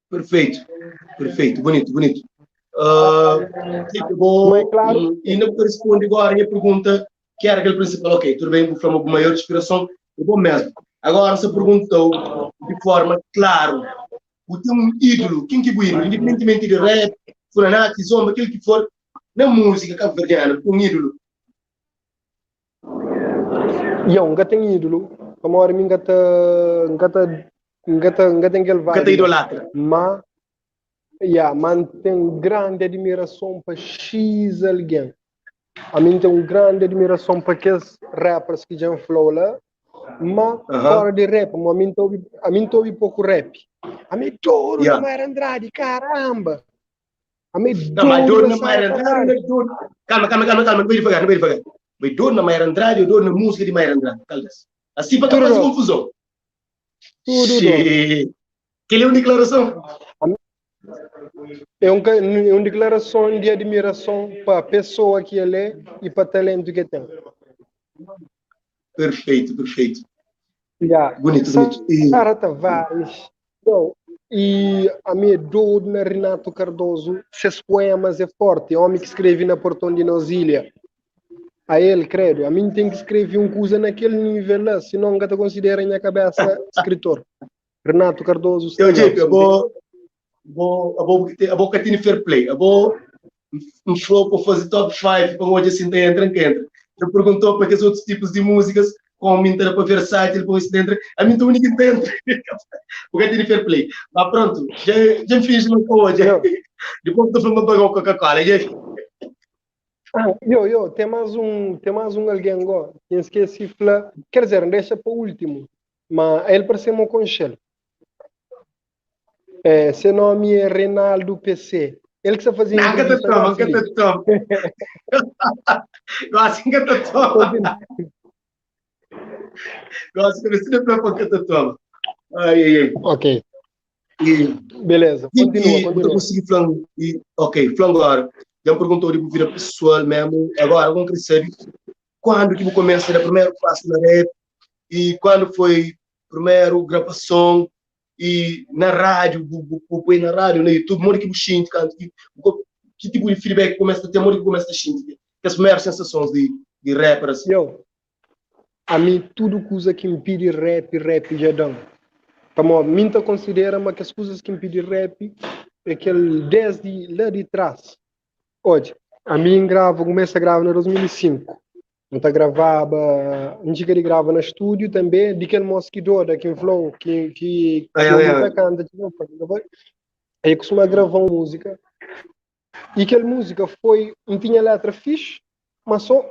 Perfeito. Bonito. Bom, claro. E não corresponde agora a minha pergunta, que era aquele principal. Ok, tudo bem, vou falar uma maior inspiração, é bom mesmo. Agora, você perguntou de forma clara, o teu ídolo, quem que é o ídolo? Independentemente de rap, furanati, zomba, aquele que for, na música cabo-verdiana, um ídolo. Eu nunca tenho ídolo. Uma hora me engata aquele Nunca te vibe. idolatra. Mas, tenho grande admiração para X alguém. A mim tem grande admiração para aqueles rappers que já flow lá. Mas fora de rap, a mim ouvi pouco rap. A mim todo na Mayra Andrade, caramba! A mim Não, mas todo dor na na Mayra Sara Andrade, Tavares. calma, não vai devagar. Vai dor na Mayra Andrade, eu dor na música de Mayra Andrade. Calma-se. Assim para não fazer confusão. Tudo. Que é uma declaração. É uma declaração de admiração para a pessoa que ele é e para o talento que tem. Perfeito. Bonito. Sara Tavares. E a minha dor na Renato Cardoso, seus poemas é forte. Homem que escreve na Portão de Nosília. A ele, credo. A mim tem que escrever uma coisa naquele nível lá, senão nunca te considera em minha cabeça escritor. Renato Cardoso. Eu digo, a boca tem fair play. A boca um flow para fazer top 5, para hoje assim entra. Eu perguntou para que outros tipos de músicas, como entra para versátil, para isso dentro. A mim, tu único entende. Porque tem fair play. Mas pronto, já fiz uma coisa. Depois tu foi uma bagulho Coca-Cola. Tem mais um alguém agora. Esqueci, quer dizer, deixa para o último. Mas ele parece um conchelo. Seu nome é Reinaldo PC. Ele que está fazendo entrevista. Não, que te toma. Gosto que te toma. Gosto que você não que te toma. Ai. Ok. Beleza, continua. Eu consegui falar. Ok, falando agora. Já me perguntou de vida pessoal mesmo. Agora, eu quero saber quando que você começa a primeiro passo na rap e quando foi a primeira gravação e na rádio, na rádio, no YouTube, muito que você sente, que tipo de feedback começa a ter, muito que começa a sentir, que as primeiras sensações de rappers. A mim tudo coisa que me pede rap já dão. Como mim considera que as coisas que me pede rap é aquele desde lá de trás. Hoje, a mim começa a gravar em 2005. Então gravava, a gente grava no estúdio também, de aquele mosquito daqui em Flow, que muita canta, aí costuma gravar uma música. E aquela música não tinha letra fixe, mas só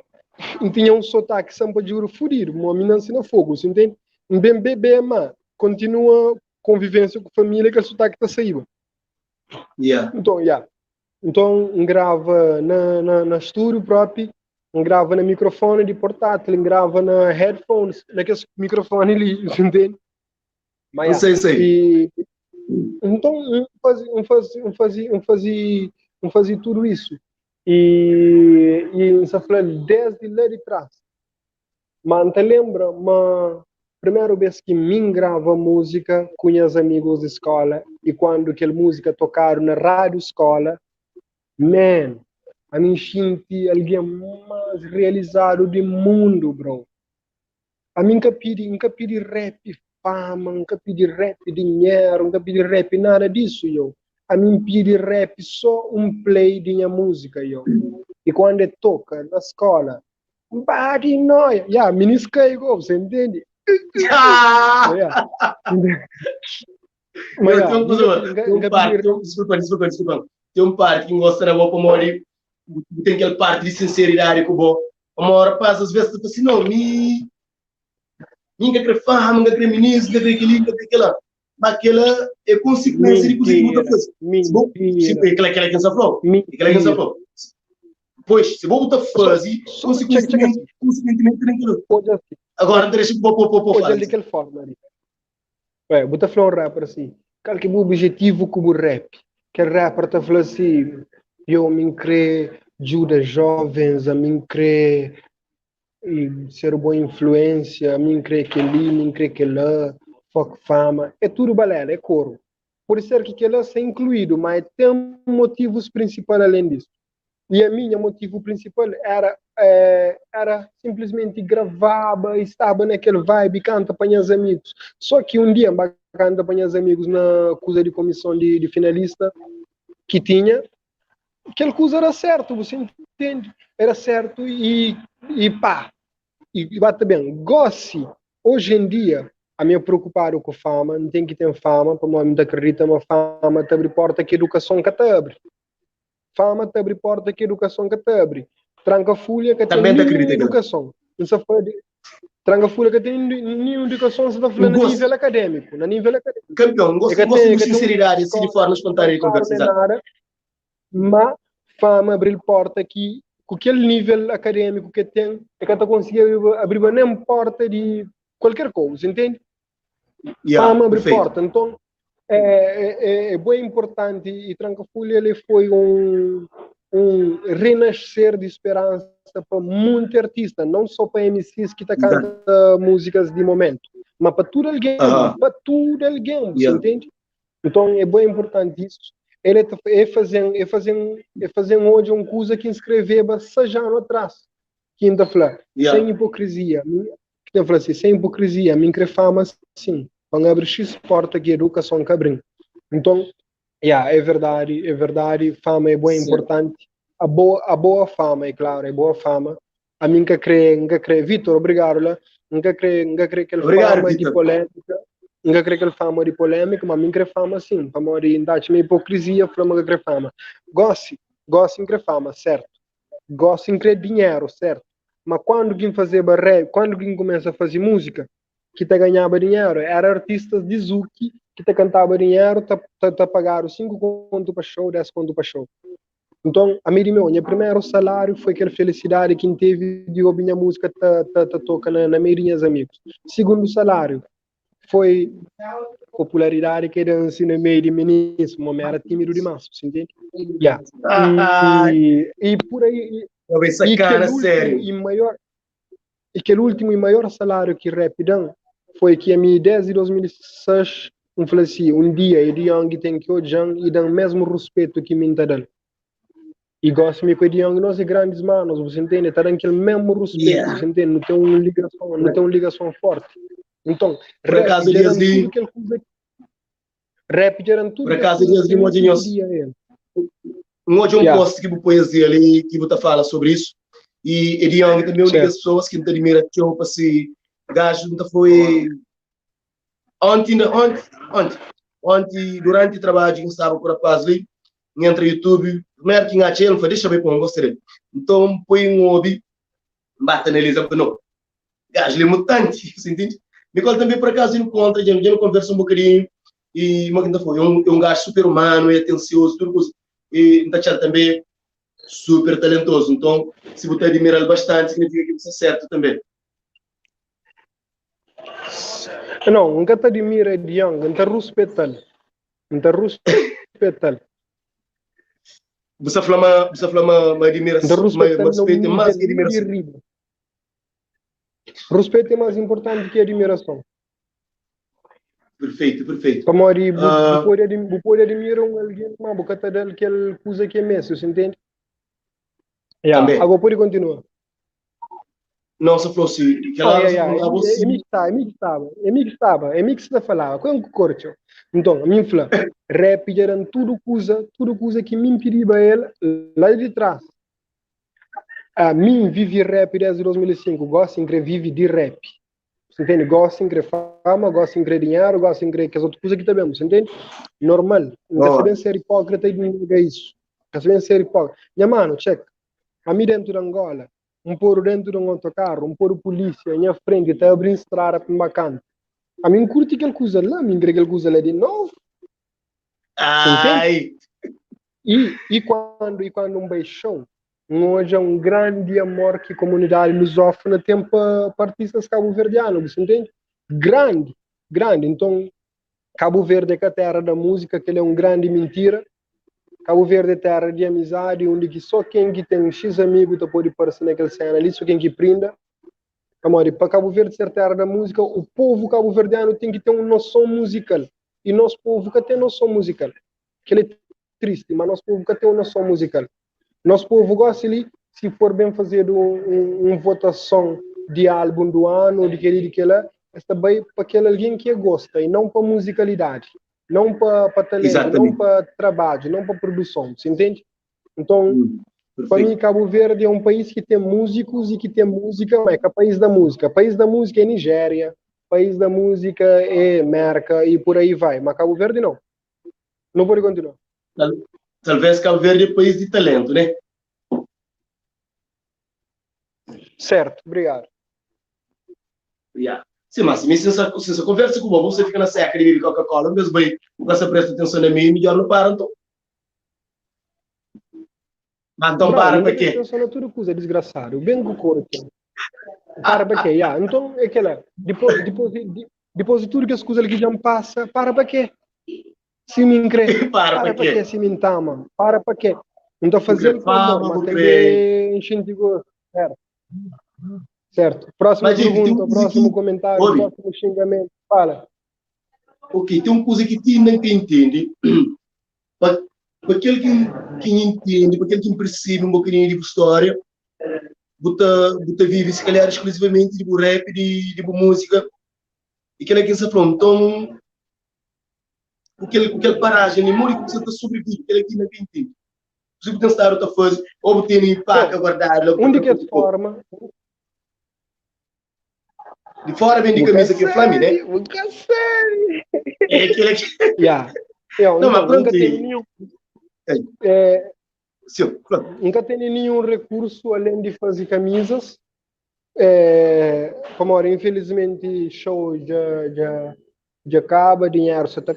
não tinha um sotaque samba de ouro fudido, uma mina ensina fogo, você entende? Bem bebê, mas continua convivência com a família que o sotaque está saindo. Então, grava na estúdio próprio, grava no microfone de portátil, grava na headphones, naqueles microfones ali, entende? Mas, sei. Então, fazia tudo isso. E você falou desde lá de trás. Mas te lembra, primeira vez que mim grava música com os amigos de escola e quando aquela música tocaram na rádio escola, man, a mim senti alguém mais realizado do mundo, bro. A mim nunca pedi rap fama, nunca pedi rap dinheiro, nunca pedi rap nada disso, eu. A mim pedi rap só um play de minha música, eu. E quando toca na escola, bate noia, minisca igual, você entende? Desculpa. Tem um parte que gosta da boa para tem aquela parte de sinceridade que o uma hora passa, às vezes, tu assim, não, ninguém quer fama, ninguém quer ministro, ninguém quer aquela. Mas aquela é consequência de coisa que muita coisa. Aquela que você falou. Pois, se você faz, consequentemente, agora deixa eu pôr fazer. Daquela forma. Você falou um rapper assim, qual que é o objetivo como rap? Que rapper está falando assim, eu me creio, ajuda jovens, a mim creio, ser boa influência, a mim creio que ali, me creio que lá, foco fama, é tudo balela, é coro. Por isso é que ela é incluído, mas tem motivos principais além disso. E a minha motivo principal era simplesmente gravava, estava naquele vibe, canta para os amigos. Só que um dia canta para os amigos na coisa de comissão de finalista que tinha, aquela coisa era certo, você entende? Era certo e pá, e bate bem. Gosse, hoje em dia, a me preocupar com fama, não tem que ter fama, para não me acredita, uma fama te abre porta que a educação que te abre. Fama te abre porta que a educação que te abre. Tranca folha que tem Também te nenhuma acredita, cara. educação. Não se pode. Tranca folha que tem nenhuma educação, se está falando Um a gosto, nível acadêmico. Na nível acadêmico. campeão, um É gosto, que um gosto tem, de que tem uma sinceridade, assim, de escola, forma não espontânea e caro nem conversa. nada, mas fama abrir porta que com aquele nível acadêmico que tem, é que tu consegue abrir nem porta de qualquer coisa, entende? Yeah, Fama abre perfeito. porta. Então, é bem importante e Trancafolha ele foi um renascer de esperança para muitos artistas, não só para MCs que Exato. cantam músicas de momento, mas para todo alguém, Aham. para todo alguém, você Yeah. entende? Então é bem importante isso. Ele é fazer hoje uma coisa que escreveu 6 anos atrás. Que ainda fala, Yeah. sem hipocrisia. Que ainda fala assim, sem hipocrisia, me crê fama sim. Vão abrir X porta que educação cabrim. Então, é verdade, fama é bem Sim. importante. A boa fama, é claro, é boa fama. A mim nunca crê, Vitor, obrigado, lá. Nunca crê que ele Obrigado, fama de Vitor. polêmica. Nunca creio que ele fama de polêmica, mas mim crê fama sim. Para morrer em date minha hipocrisia, flama que crê fama. Gosto em crê fama, certo. Gosto em crê dinheiro, certo. Mas quando quem fazia barré, quando quem começa a fazer música, que te ganhava dinheiro, era artistas de Zuki, que te cantava dinheiro, te pagaram 5 conto para show, 10 conto para show. Então, a minha primeiro salário foi aquela felicidade que teve de ouvir minha música toca na maioria dos amigos. Segundo salário, foi popularidade que ele ensina meio de ministro, mas era tímido demais, você entende? Yeah. E por aí, Tô bem e sacana, sério. aquele último e maior salário que rap dão foi que a minha 10 de 2006, falei assim, um dia eu tem que hoje e dão o mesmo respeito que me dão. E gosto me que nós é grandes manos, você entende? Tá dando aquele mesmo respeito, Yeah. você entende? Não tem uma ligação forte. Então, Por acaso, gerando tudo que ele coisa. Rap gerando por tudo que ele acaso, coisa que me modinhos, pedia a ele. hoje um Yeah, post que você poesia ali, que você fala sobre isso. E ele também é uma das certo. pessoas que não admira que eu passei. Gajo, não foi ontem, durante o trabalho, que estava por rapaz ali, entre o YouTube, primeiro que engatilhei, ele falou, deixa eu ver como eu gostaria. Então, põe um hobby, bate neles, não. Gajo, ele é mutante, você entende? Nicole também, por acaso, encontra, a gente conversa um bocadinho, e uma quinta foi, é um gajo super humano, é atencioso, tudo isso. E então, também super talentoso. Então, se você admira ele bastante, significa que você é certo também. Não, nunca te admira de Young, não te respeita ele. Não te respeita ele. Você fala uma Não te admiração, uma respeita ele num respeito mais nível que de admiração. riba. Respeito é mais importante que admiração. Perfeito, perfeito. Para morrer, Uh, pode admirar alguém, mas boca tá dele que ele coisa que é mesmo, você entende? Yeah. também. Agora pode continuar. Não, você falou assim, que lá você falou, ah, você... É mim que está falando, qual é o corte? Então, a mim fala, rap geram tudo coisa que me impediu ele lá de trás. A mim vive rap desde 2005, gosto de vive de rap. Você entende? Gosto de fama, gosto de dinheiro, gosto de que as outras coisas que também, você entende? Normal. Não quer saber ser hipócrita e não diga isso. Quer saber ser hipócrita. Minha mano, check. A mim dentro de Angola, um poro dentro de um autocarro, um poro polícia, minha frente, está abrindo estrada para um bacana. A mim curte aquela coisa lá, a mim aquela coisa lá de novo. Você entende? E quando um beijão, hoje é um grande amor que a comunidade lusófona tem para artistas cabo-verdianos, você entende? Grande, grande. Então, Cabo Verde é a terra da música, que ele é um grande mentira. Cabo Verde é terra de amizade, onde que só quem que tem um X amigo tá pode aparecer naquela cena ali, só quem que prenda. Para Cabo Verde ser terra da música, o povo cabo-verdiano tem que ter uma noção musical. E nosso povo que tem noção musical. Que ele é triste, mas nosso povo que tem uma noção musical. Nosso povo gosta ali, se for bem fazer uma votação de álbum do ano, de que lá, está bem para aquele alguém que gosta, e não para musicalidade, não para talento, não Exatamente. para trabalho, não para produção, você entende? Então, para mim, Cabo Verde é um país que tem músicos e que tem música, mas é o país da música. O país da música é Nigéria, o país da música é Merca e por aí vai. Mas Cabo Verde não. Não pode continuar. Talvez Cabo Verde é país de talento, né? Certo, obrigado. Yeah. Sim, mas se você conversa com você fica na seca de beber Coca-Cola, mesmo bem, você presta atenção na mim, melhor não para, então. Mas então para para quê? Atenção na tudo coisa desgraçado. Eu venho com o coro aqui. Para para quê? Yeah. Então, é aquela. Depois de tudo que as coisas que já me passa, para quê? Se me crê. Para quê? Se me tama. Para quê? Não estou fazendo com amor, mas também enchendo gosto. Certo. Próxima pergunta, próximo comentário, próximo xingamento. Fala. Ok, tem uma coisa que tu não entende. Para aquele que entende, para aquele que percebe um pouquinho de história, você vive, se calhar, exclusivamente de rap, de música. E aquele que se falou, então, aquele paragem, nem muito que você está sobrevive, aquele que não entende. Você pode estar outra coisa, ou tem impacto, guardar. Onde que é forma? De fora vem de camisa que é Flamengo, né? É aquele que... Yeah. Não, mas nunca tem nenhum... nunca tem nenhum recurso além de fazer camisas. Como infelizmente show já acaba, dinheiro você está...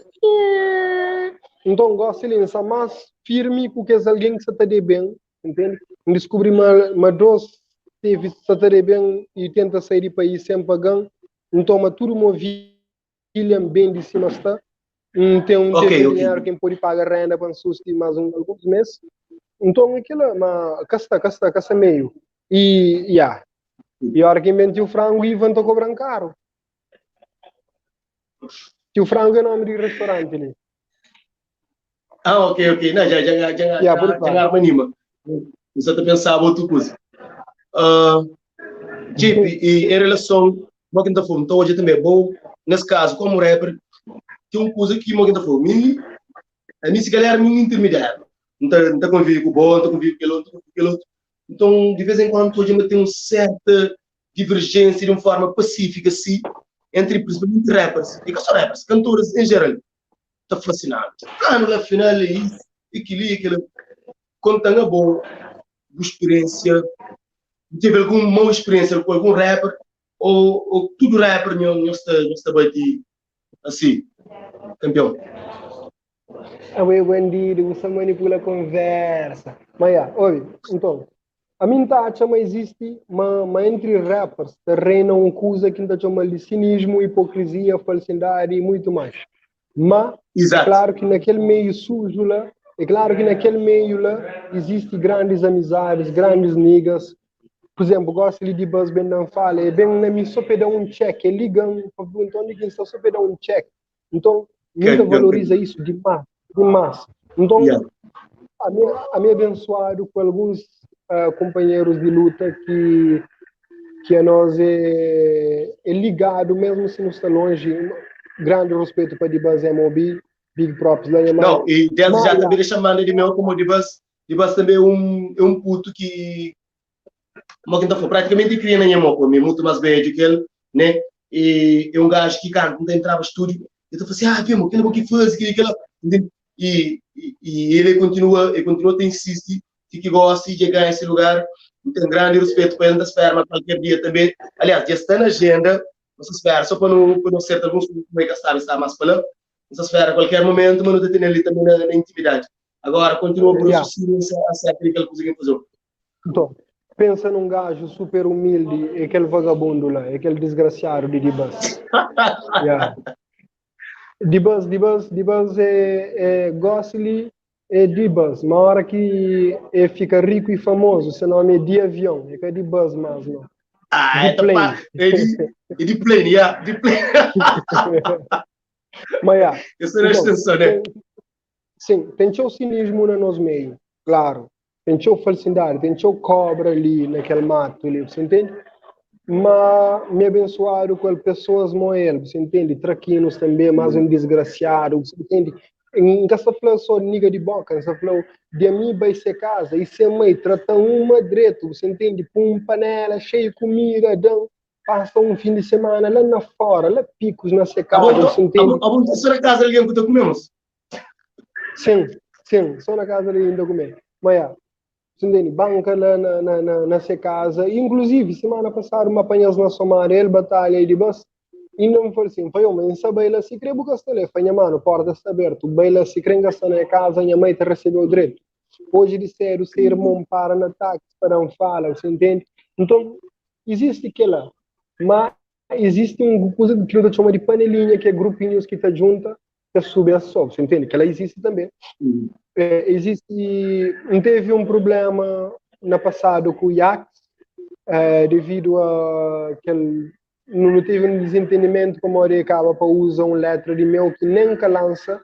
Então gosto de lançar mais firme porque é alguém que está de bem, entende? Descobrir uma dose teve está de bem e tenta sair do país sem pagar. Então mas tudo movido bem de cima está. Tem dinheiro quem pode pagar renda para sustentar mais alguns meses. Então aquilo, mas casta meio. E a hora que inventou o frango, Ivan está cobrando caro. Que o frango é nome de restaurante ali. Ah, ok. Não, já anima. Você está pensando outra coisa. Tipo, e em relação ao que está falando, então hoje também é bom, nesse caso, como rapper, tem uma coisa que eu está falando, a mim se calhar é intermediário. Não está convívio com o bom, não está convívio com aquele outro. Então, de vez em quando, hoje ainda tem uma certa divergência de uma forma pacífica, assim, entre principalmente rappers, e que são rappers, cantores em geral. Está fascinante. No final é isso, aquilo. Quando está bom, de experiência, teve alguma má experiência com algum rapper, ou tudo rapper não está batido assim, campeão. Bandido, você manipula a conversa. Mas, olha, então, a minha taxa não existe, mas entre rappers reina uma coisa que a gente chama de cinismo, hipocrisia, falsidade e muito mais. Mas, é claro que naquele meio sujo lá, existem grandes amizades, grandes niggas. Por exemplo, gosto de Buzz Ben não fala, é bem na minha só pedir um check, ligam, então ninguém só pedir um check. Então, nunca valoriza isso demais. Então, a minha abençoado com alguns companheiros de luta que a nós é ligado, mesmo se não está longe. Grande respeito para Dibas MOB, Big Props. Não, e desde já também chamando de meu como Dibas também é um puto que praticamente cria na minha mão, muito mais velho que ele, né? E é um gajo que canta, não entrava no estúdio, eu estou assim, vemos, aquele que faz, aquilo, e ele continua a insistir, que gosta de chegar a esse lugar, tem grande respeito para ele, da esperma qualquer dia também, aliás, já está na agenda, não se espera, só para não ser alguns como é que sabe, está mais falando, não se espera a qualquer momento, mas não tem ali também na intimidade. Agora, continua por raciocínio a ser aquilo que ele conseguiu fazer. Então, pensa num gajo super humilde, aquele vagabundo lá, aquele desgraciado de Dibas. Dibas é Gosling é Dibas. Uma hora que fica rico e famoso, seu nome é de avião, é que é Dibas mais, não. É de plane, de plane. Mas, essa é a extensão, né? Sim, tem o cinismo no nosso meio, claro. Tem o falsidade, tem o cobra ali naquele mato ali, você entende? Mas me abençoaram com pessoas como ele, você entende? Traquinos também, mais um desgraciado, você entende? em essa flor só niga de boca, essa flor de mim vai ser casa, e se mãe trata uma direito, você entende? Pum, panela, cheio de comida, dão, passa um fim de semana lá na fora, lá picos na secada, você entende? Só na casa alguém que comemos? Sim, só na casa ali ainda comer. Mas, você entende? Banca lá na sua casa, inclusive, semana passada, uma apanhas na Somália, ele batalha e de bus, e não foi assim, foi uma, essa baila se crê buca telefone, mano, porta está aberta, baila se crê gastar na casa, minha mãe te recebeu o direito. Hoje de ser o seu irmão para na táxi, para não falar, você entende? Então, existe aquela, mas existe uma coisa que eu chamo de panelinha, que é grupinhos que está junta, que sube a sopa, você entende? Que ela existe também. Teve um problema no passado com o IAC, devido a que ele não teve um desentendimento como ele acaba para usar uma letra de meu que nem que lança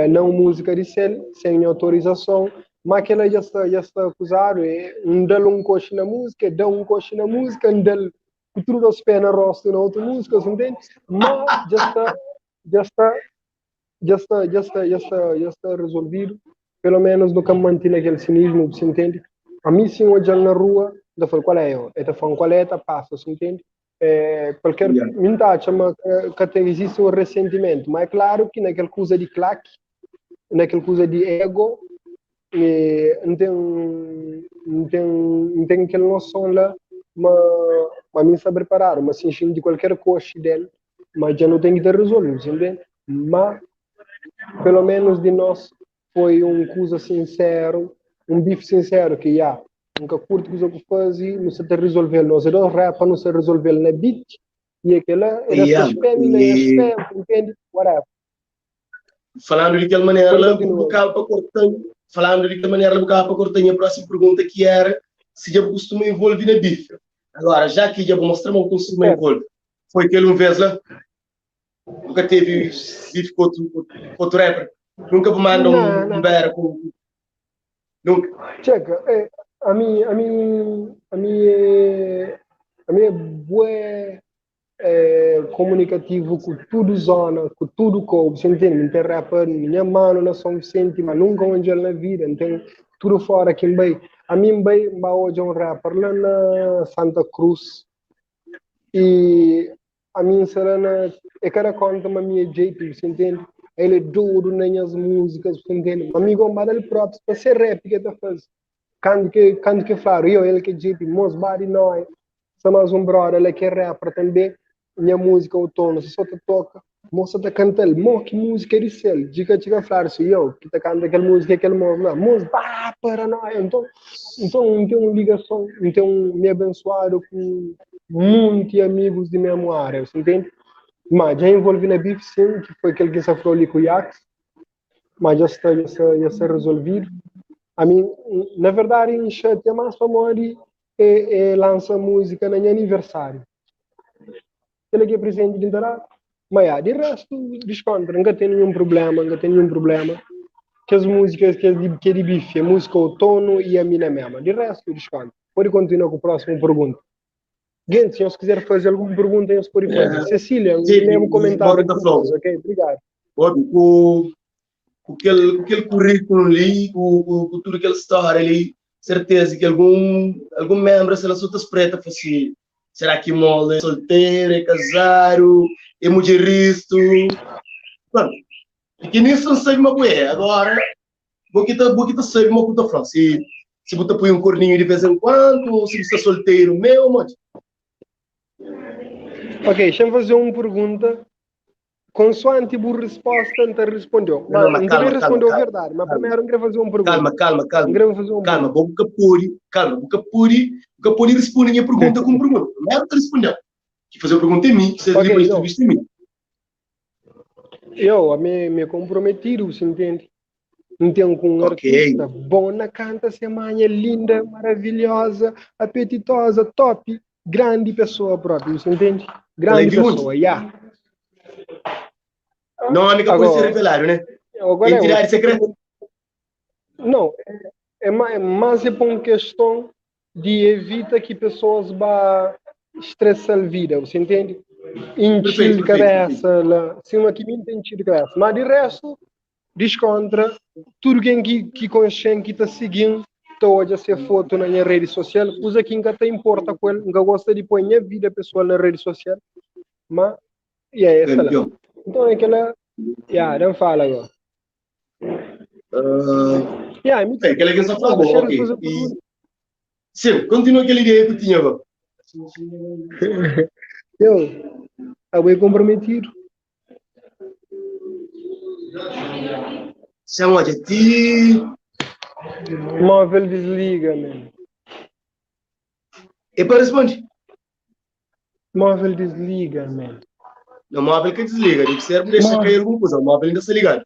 não música de cel sem autorização, mas que ela já está acusado um dá um coche na música, dá um coche na música, um dá tudo as penas rosto na outra música, entende? Mas já está resolvido, pelo menos no campo manter aquele cinismo, você entende? A mim sim hoje na rua, da fala qual é eu, eta fala qual é, eta passa, você entende? Qualquer minta chama que existe um ressentimento, mas é claro que naquela coisa de claque, naquela coisa de ego, não tem aquela noção lá, mas mim está preparado, mas sim de qualquer coisa dele, mas já não tem que ter resolvido, você entende? Mas pelo menos de nós foi coisa sincero, um bife sincero que nunca curto coisa que faz e não se te resolver, nós dois rap não se resolver na beat e aquela era spam, entende? Whatever. Falando de aquela maneira, bocava para cortar, a próxima pergunta que era se já costuma envolver na bife. Agora, já que já vou mostrar uma consumo envolve, foi aquele uma vez lá, nunca teve bife com outro rapper, nunca vou mandar um beira com... Nunca. Checa, a minha é bué comunicativo com tudo zona, com tudo que você entende? Não tem rapper, minha mano na São Vicente, mas nunca onde na vida, não tem tudo fora aqui em Bay. A mim Bay, hoje é um rapper lá na Santa Cruz e a minha serana é cara conta a minha jeito, você entende? Ele é duro nas músicas, você entende? Amigo, mas ele próprio, para ser rap que está fazendo. Quando que falo, ele que jeito, most body nós, somos um brother, ele que é rapper também, minha música outono, se só te toca, moça tá cantando, que música é isso? Diga falar assim, que tá cantando aquela música, aquele moço, para nós, então não tem uma ligação, então me abençoado com muitos amigos de memória, você entende? Mas já envolvi na BIF, sim, que foi aquele que se falou ali com o Iax, mas já está resolvido. A mim, na verdade, em chat é mais famoso e lança música no meu aniversário. Ele que é presente de entrar, mas de resto, desconto, nunca tem nenhum problema. Que as músicas que é de bife, é música outono e a minha mesma. De resto, desconto. Pode continuar com a próxima pergunta. Gente, se quiser fazer alguma pergunta, eu pode fazer. Cecília, mesmo comentário. Ok, obrigado. Com aquele currículo ali, com tudo aquela história ali, certeza que algum membro se las outras pretas fosse, será que molda é solteiro, é casado, é mulheristo? Mano, porque nisso não sei uma coisa. Agora, vou que sabe uma coisa falando. Se você põe um corninho de vez em quando, ou se você é solteiro, meu, mano. Ok, deixa eu fazer uma pergunta. Consoante a resposta, não respondeu. Mas calma, respondeu a verdade, mas primeiro eu queria fazer uma pergunta. Calma, vou pôr responder a pergunta com pergunta. Primeiro tu respondeu. Que fazer a pergunta em mim, você depois entrevista em mim. Eu me comprometido, você entende? Então, com um artista bom na canta, semana linda, maravilhosa, apetitosa, top, grande pessoa própria, você entende? Grande pessoa, Não, amiga, pode ser revelado, né? Entidade secreta? Não, é mais por uma questão de evitar que pessoas vá estressar a vida, você entende? Encher de cabeça, sim, aqui me enche de cabeça. Mas de resto, descontra tudo quem que conhece, que está seguindo, pode ser foto na minha rede social, usa quem que te importa com ele, nunca gosta de pôr minha vida pessoal na rede social, mas, e é essa lá. Então é aquela, não fala agora. Aquela que só falou, ok. Sim, continua aquela ideia que eu tinha agora. Eu comprometido. Chama de ti. Móvel desliga, mano. E para responder? Móvel desliga, mano. O móvel que desliga, deve ser para deixar cair alguma coisa. O móvel ainda está ligado.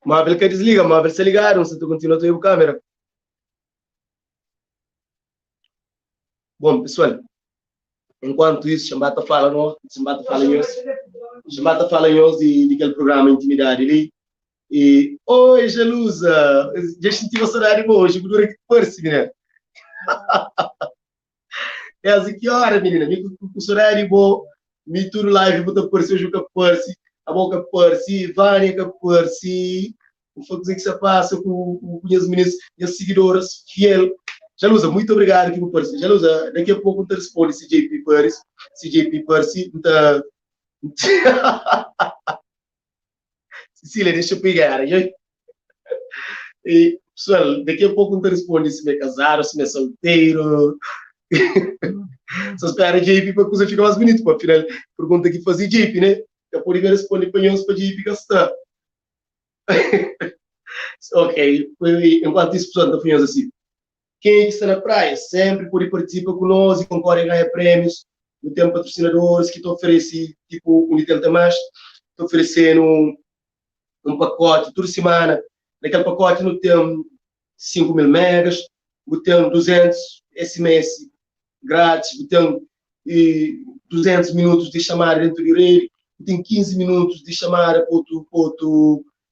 O móvel que desliga, o móvel está ligado, se tu continua a tua câmera. Bom, pessoal, enquanto isso, Chambata fala em nós de aquele programa Intimidade ali. E, oi, Jelusa, já senti uma saudade boa hoje, dura que força, menina. É assim que hora, menina, com saudade boa, me tudo live, botar por si, hoje que força, a boca por si, Vânia que por si, o fogo que se passa com as meninas e as seguidoras, fiel. Jelusa, muito obrigado aqui por si. Jelusa, daqui a pouco te responde se JP Percy, então... Cecília, deixa eu pegar, hein? E, pessoal, daqui a pouco não te responde se me é casado, se me é solteiro. Só espera JP para a coisa ficar mais bonita, para afinal, pergunta que fazia JP, né? Eu poderia responder para nós para JP gastar. Ok, enquanto isso, pessoal, está fazendo assim. Quem está na praia sempre pode participar conosco e concorre a ganhar prêmios. No tempo patrocinadores que te oferecem, tipo, o Nintendo mais, te oferecendo um pacote toda semana. Naquele pacote não tem 5.000 megas, não tem 200 SMS grátis, não tem 200 minutos de chamada dentro do rede, não tem 15 minutos de chamada para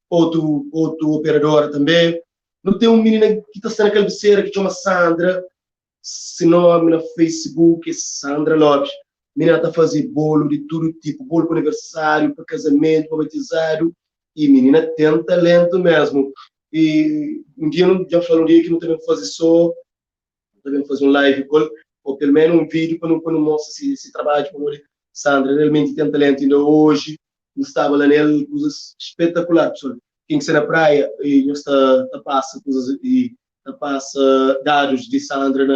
outro operador também. Não tem um menino que está sendo cabeceira que chama Sandra, se nome no Facebook é Sandra Lopes. A menina está fazendo bolo de todo tipo, bolo para aniversário, para casamento, para batizado. E a menina tem talento mesmo. E um dia, já falou um dia que não também fazer só, também fazer um live, ou pelo menos um vídeo para não mostrar esse trabalho. Sandra realmente tem talento ainda hoje. Estava lá nele, coisas espetaculares, pessoal. Quem está na praia e está passa coisas e passa dados de Sandra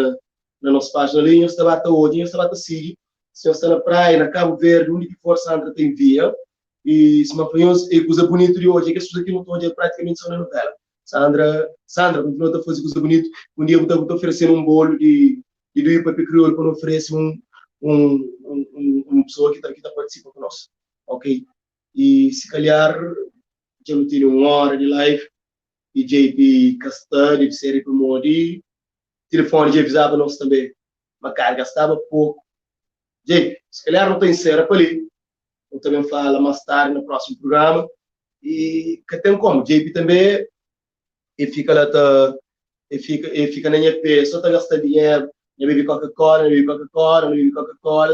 na nossa página ali, está bata hoje, está bata seguir. Se você está na praia, na Cabo Verde, onde que for Sandra tem via. E se me apanhou, é coisa bonita de hoje, é que as pessoas aqui não estão hoje praticamente só na novela. Sandra continua a fazer coisa bonita. Um dia eu estou oferecendo um bolo de do Papi Crioulo quando oferece uma pessoa que está participando conosco. Ok? E se calhar já não tinha uma hora de live e JP Castanho, de série para Modi, telefone já avisava nós também, mas cara, gastava pouco. JP, se calhar não tem cera para ali, eu também falo mais tarde no próximo programa, e que tem como, JP também, e fica lá, e fica na minha pé, só está gastando dinheiro, já bebi Coca-Cola,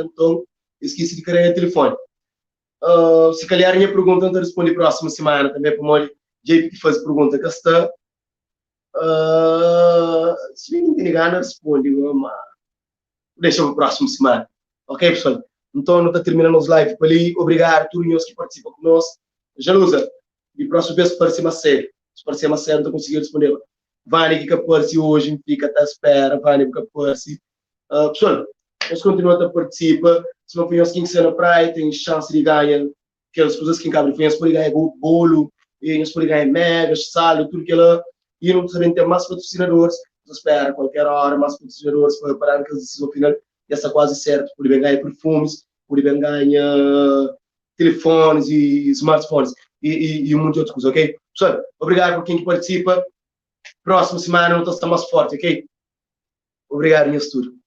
então esqueci de carregar o telefone. Se calhar a minha pergunta não responde próxima semana também para o JP que faz pergunta que está. Se ninguém tem ligado, não responde, mas deixa para a próxima semana. Ok, pessoal? Então, não está terminando os lives por ali. Obrigado a todos que participam conosco. Jalusa, e próxima vez parecer mais sério. Se parecer mais sério, não conseguiu responder. Vânia que aparece hoje, fica até à espera. Vânia que aparece. Pessoal, nós continuamos a participar. Se não conhece quem está na praia, tem chance de ganhar aquelas coisas que cabem. Nós podemos ganhar bolo, nós podemos ganhar megas, sal, tudo aquilo. E não sabemos ter mais patrocinadores. Nós espera qualquer hora, mais patrocinadores para parar aquela decisão final. E essa quase certo. Podemos ganhar perfumes, podemos ganhar telefones e smartphones e um monte de outras coisas, ok? Pessoal, obrigado por quem participa. Próxima semana não está mais forte, ok? Obrigado, meu estudo.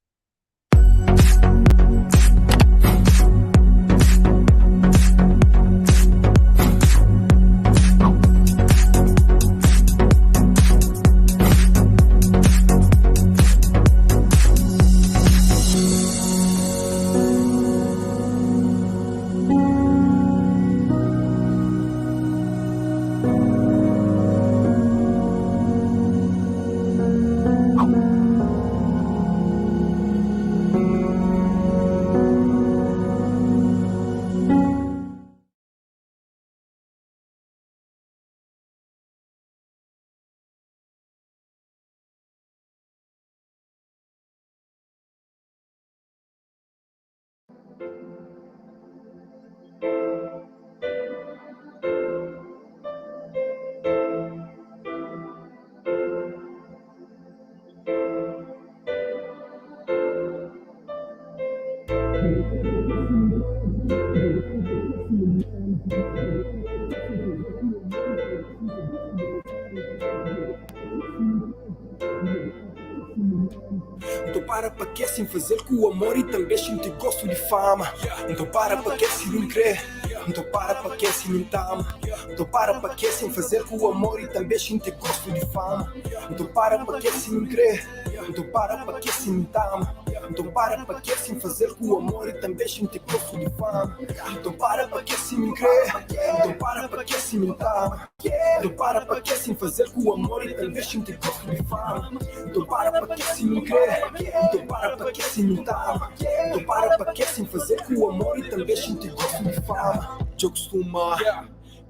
para que sem fazer com o amor e também sinto gosto de fama. Então para que se não crer, então para que se não tama. Então para que sem fazer com o amor e também sinto gosto de fama. Então para que se não crer, então para que se não tama. Então para que sem fazer com o amor e também sinto gosto de fama. Então para que se não crer, então para que se não tama. Então para que sem fazer com o amor e também sinto gosto de fama. Então para que se não crer, então para que se não tama. Então para que sem fazer com o amor e também sinto gosto de fama. Eu costumo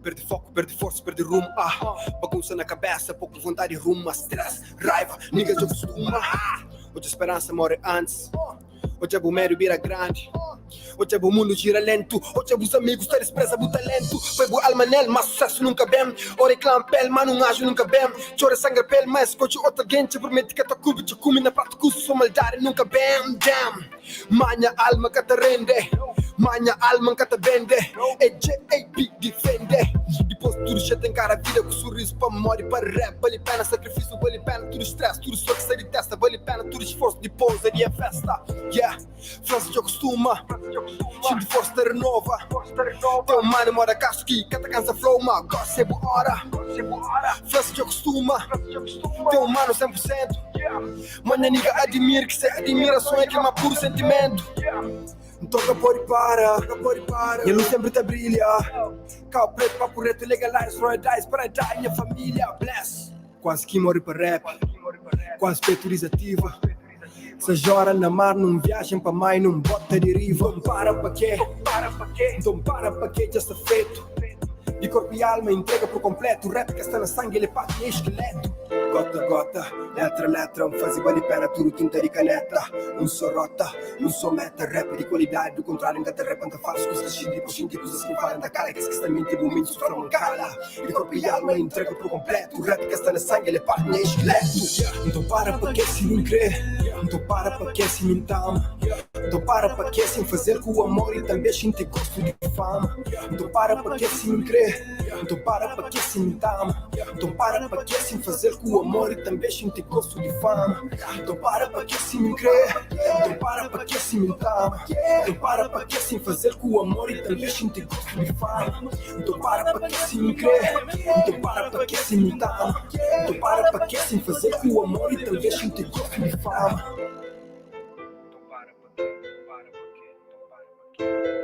perde foco, perde força, perde rumo. Bagunça na cabeça, pouco vontade, rumo a stress, raiva, niggas eu costumo. Hoje a esperança morre antes. Hoje é o médio vira grande. Hoje é o mundo gira lento. Hoje é os amigos ter expressa o talento. Foi o alma nele, mas sucesso nunca bem. Ora reclama pele, mas não ajo nunca bem. Chora sangue pele, mas escote outra alguém. Te promete que a tua cuba te come na prato custo. Sua maldade nunca bem. Damn. Manha alma que te rende. Manha alma que te vende. É J.A.P. defende. Depois tudo já tem cara a vida com sorriso para memória e para rap. Vale pena sacrifício, vale pena tudo estresse. Tudo só que sai de testa. Vale pena tudo esforço, depois é festa. Yeah, frase eu costuma. Sinto força te renova. Teu mano mora caso que cata cansa flow, mas gosta é boa hora. Frase eu costuma. Teu mano 100%. Manha nigga admira que se admiração é clima puro sentimento. Toca por e para, e a luz sempre te brilha. Cal preto, papo reto, legalize, paradise, para dar minha família, bless. Quase que morre para rap, quase peturizativa. Se jora na mar, não viagem para mais, não bota deriva. Então para quê? Então para quê, já está feito. De corpo e alma entrega por completo. O rap que está na sangue, ele parte em esqueleto. Gota, gota, letra, letra. Faz vale pena tudo, tinta e caneta. Não sou rota, não sou meta. Rap de qualidade, do contrário, engata rap anda falso. Coisas xinti, coisas que falam da cara. Que está mente, momento, sofrem uma cala. De corpo e alma entrega por completo. O rap que está na sangue, ele parte em esqueleto. Então para que se não crer. Então para que se não tama. Então para que sem fazer com o amor e também sinto gosto de fama. Então para que se não crer. Então para que se não tama. Então para que sem fazer com o amor e também sinto gosto de fama. Então para que se não crer. Então para que se não tama. Então para que sem fazer com o amor e também sinto gosto de fama. Então para que se não crer. Então para que se não tama. Então para que sem fazer com o amor e também sinto gosto de fama. Para,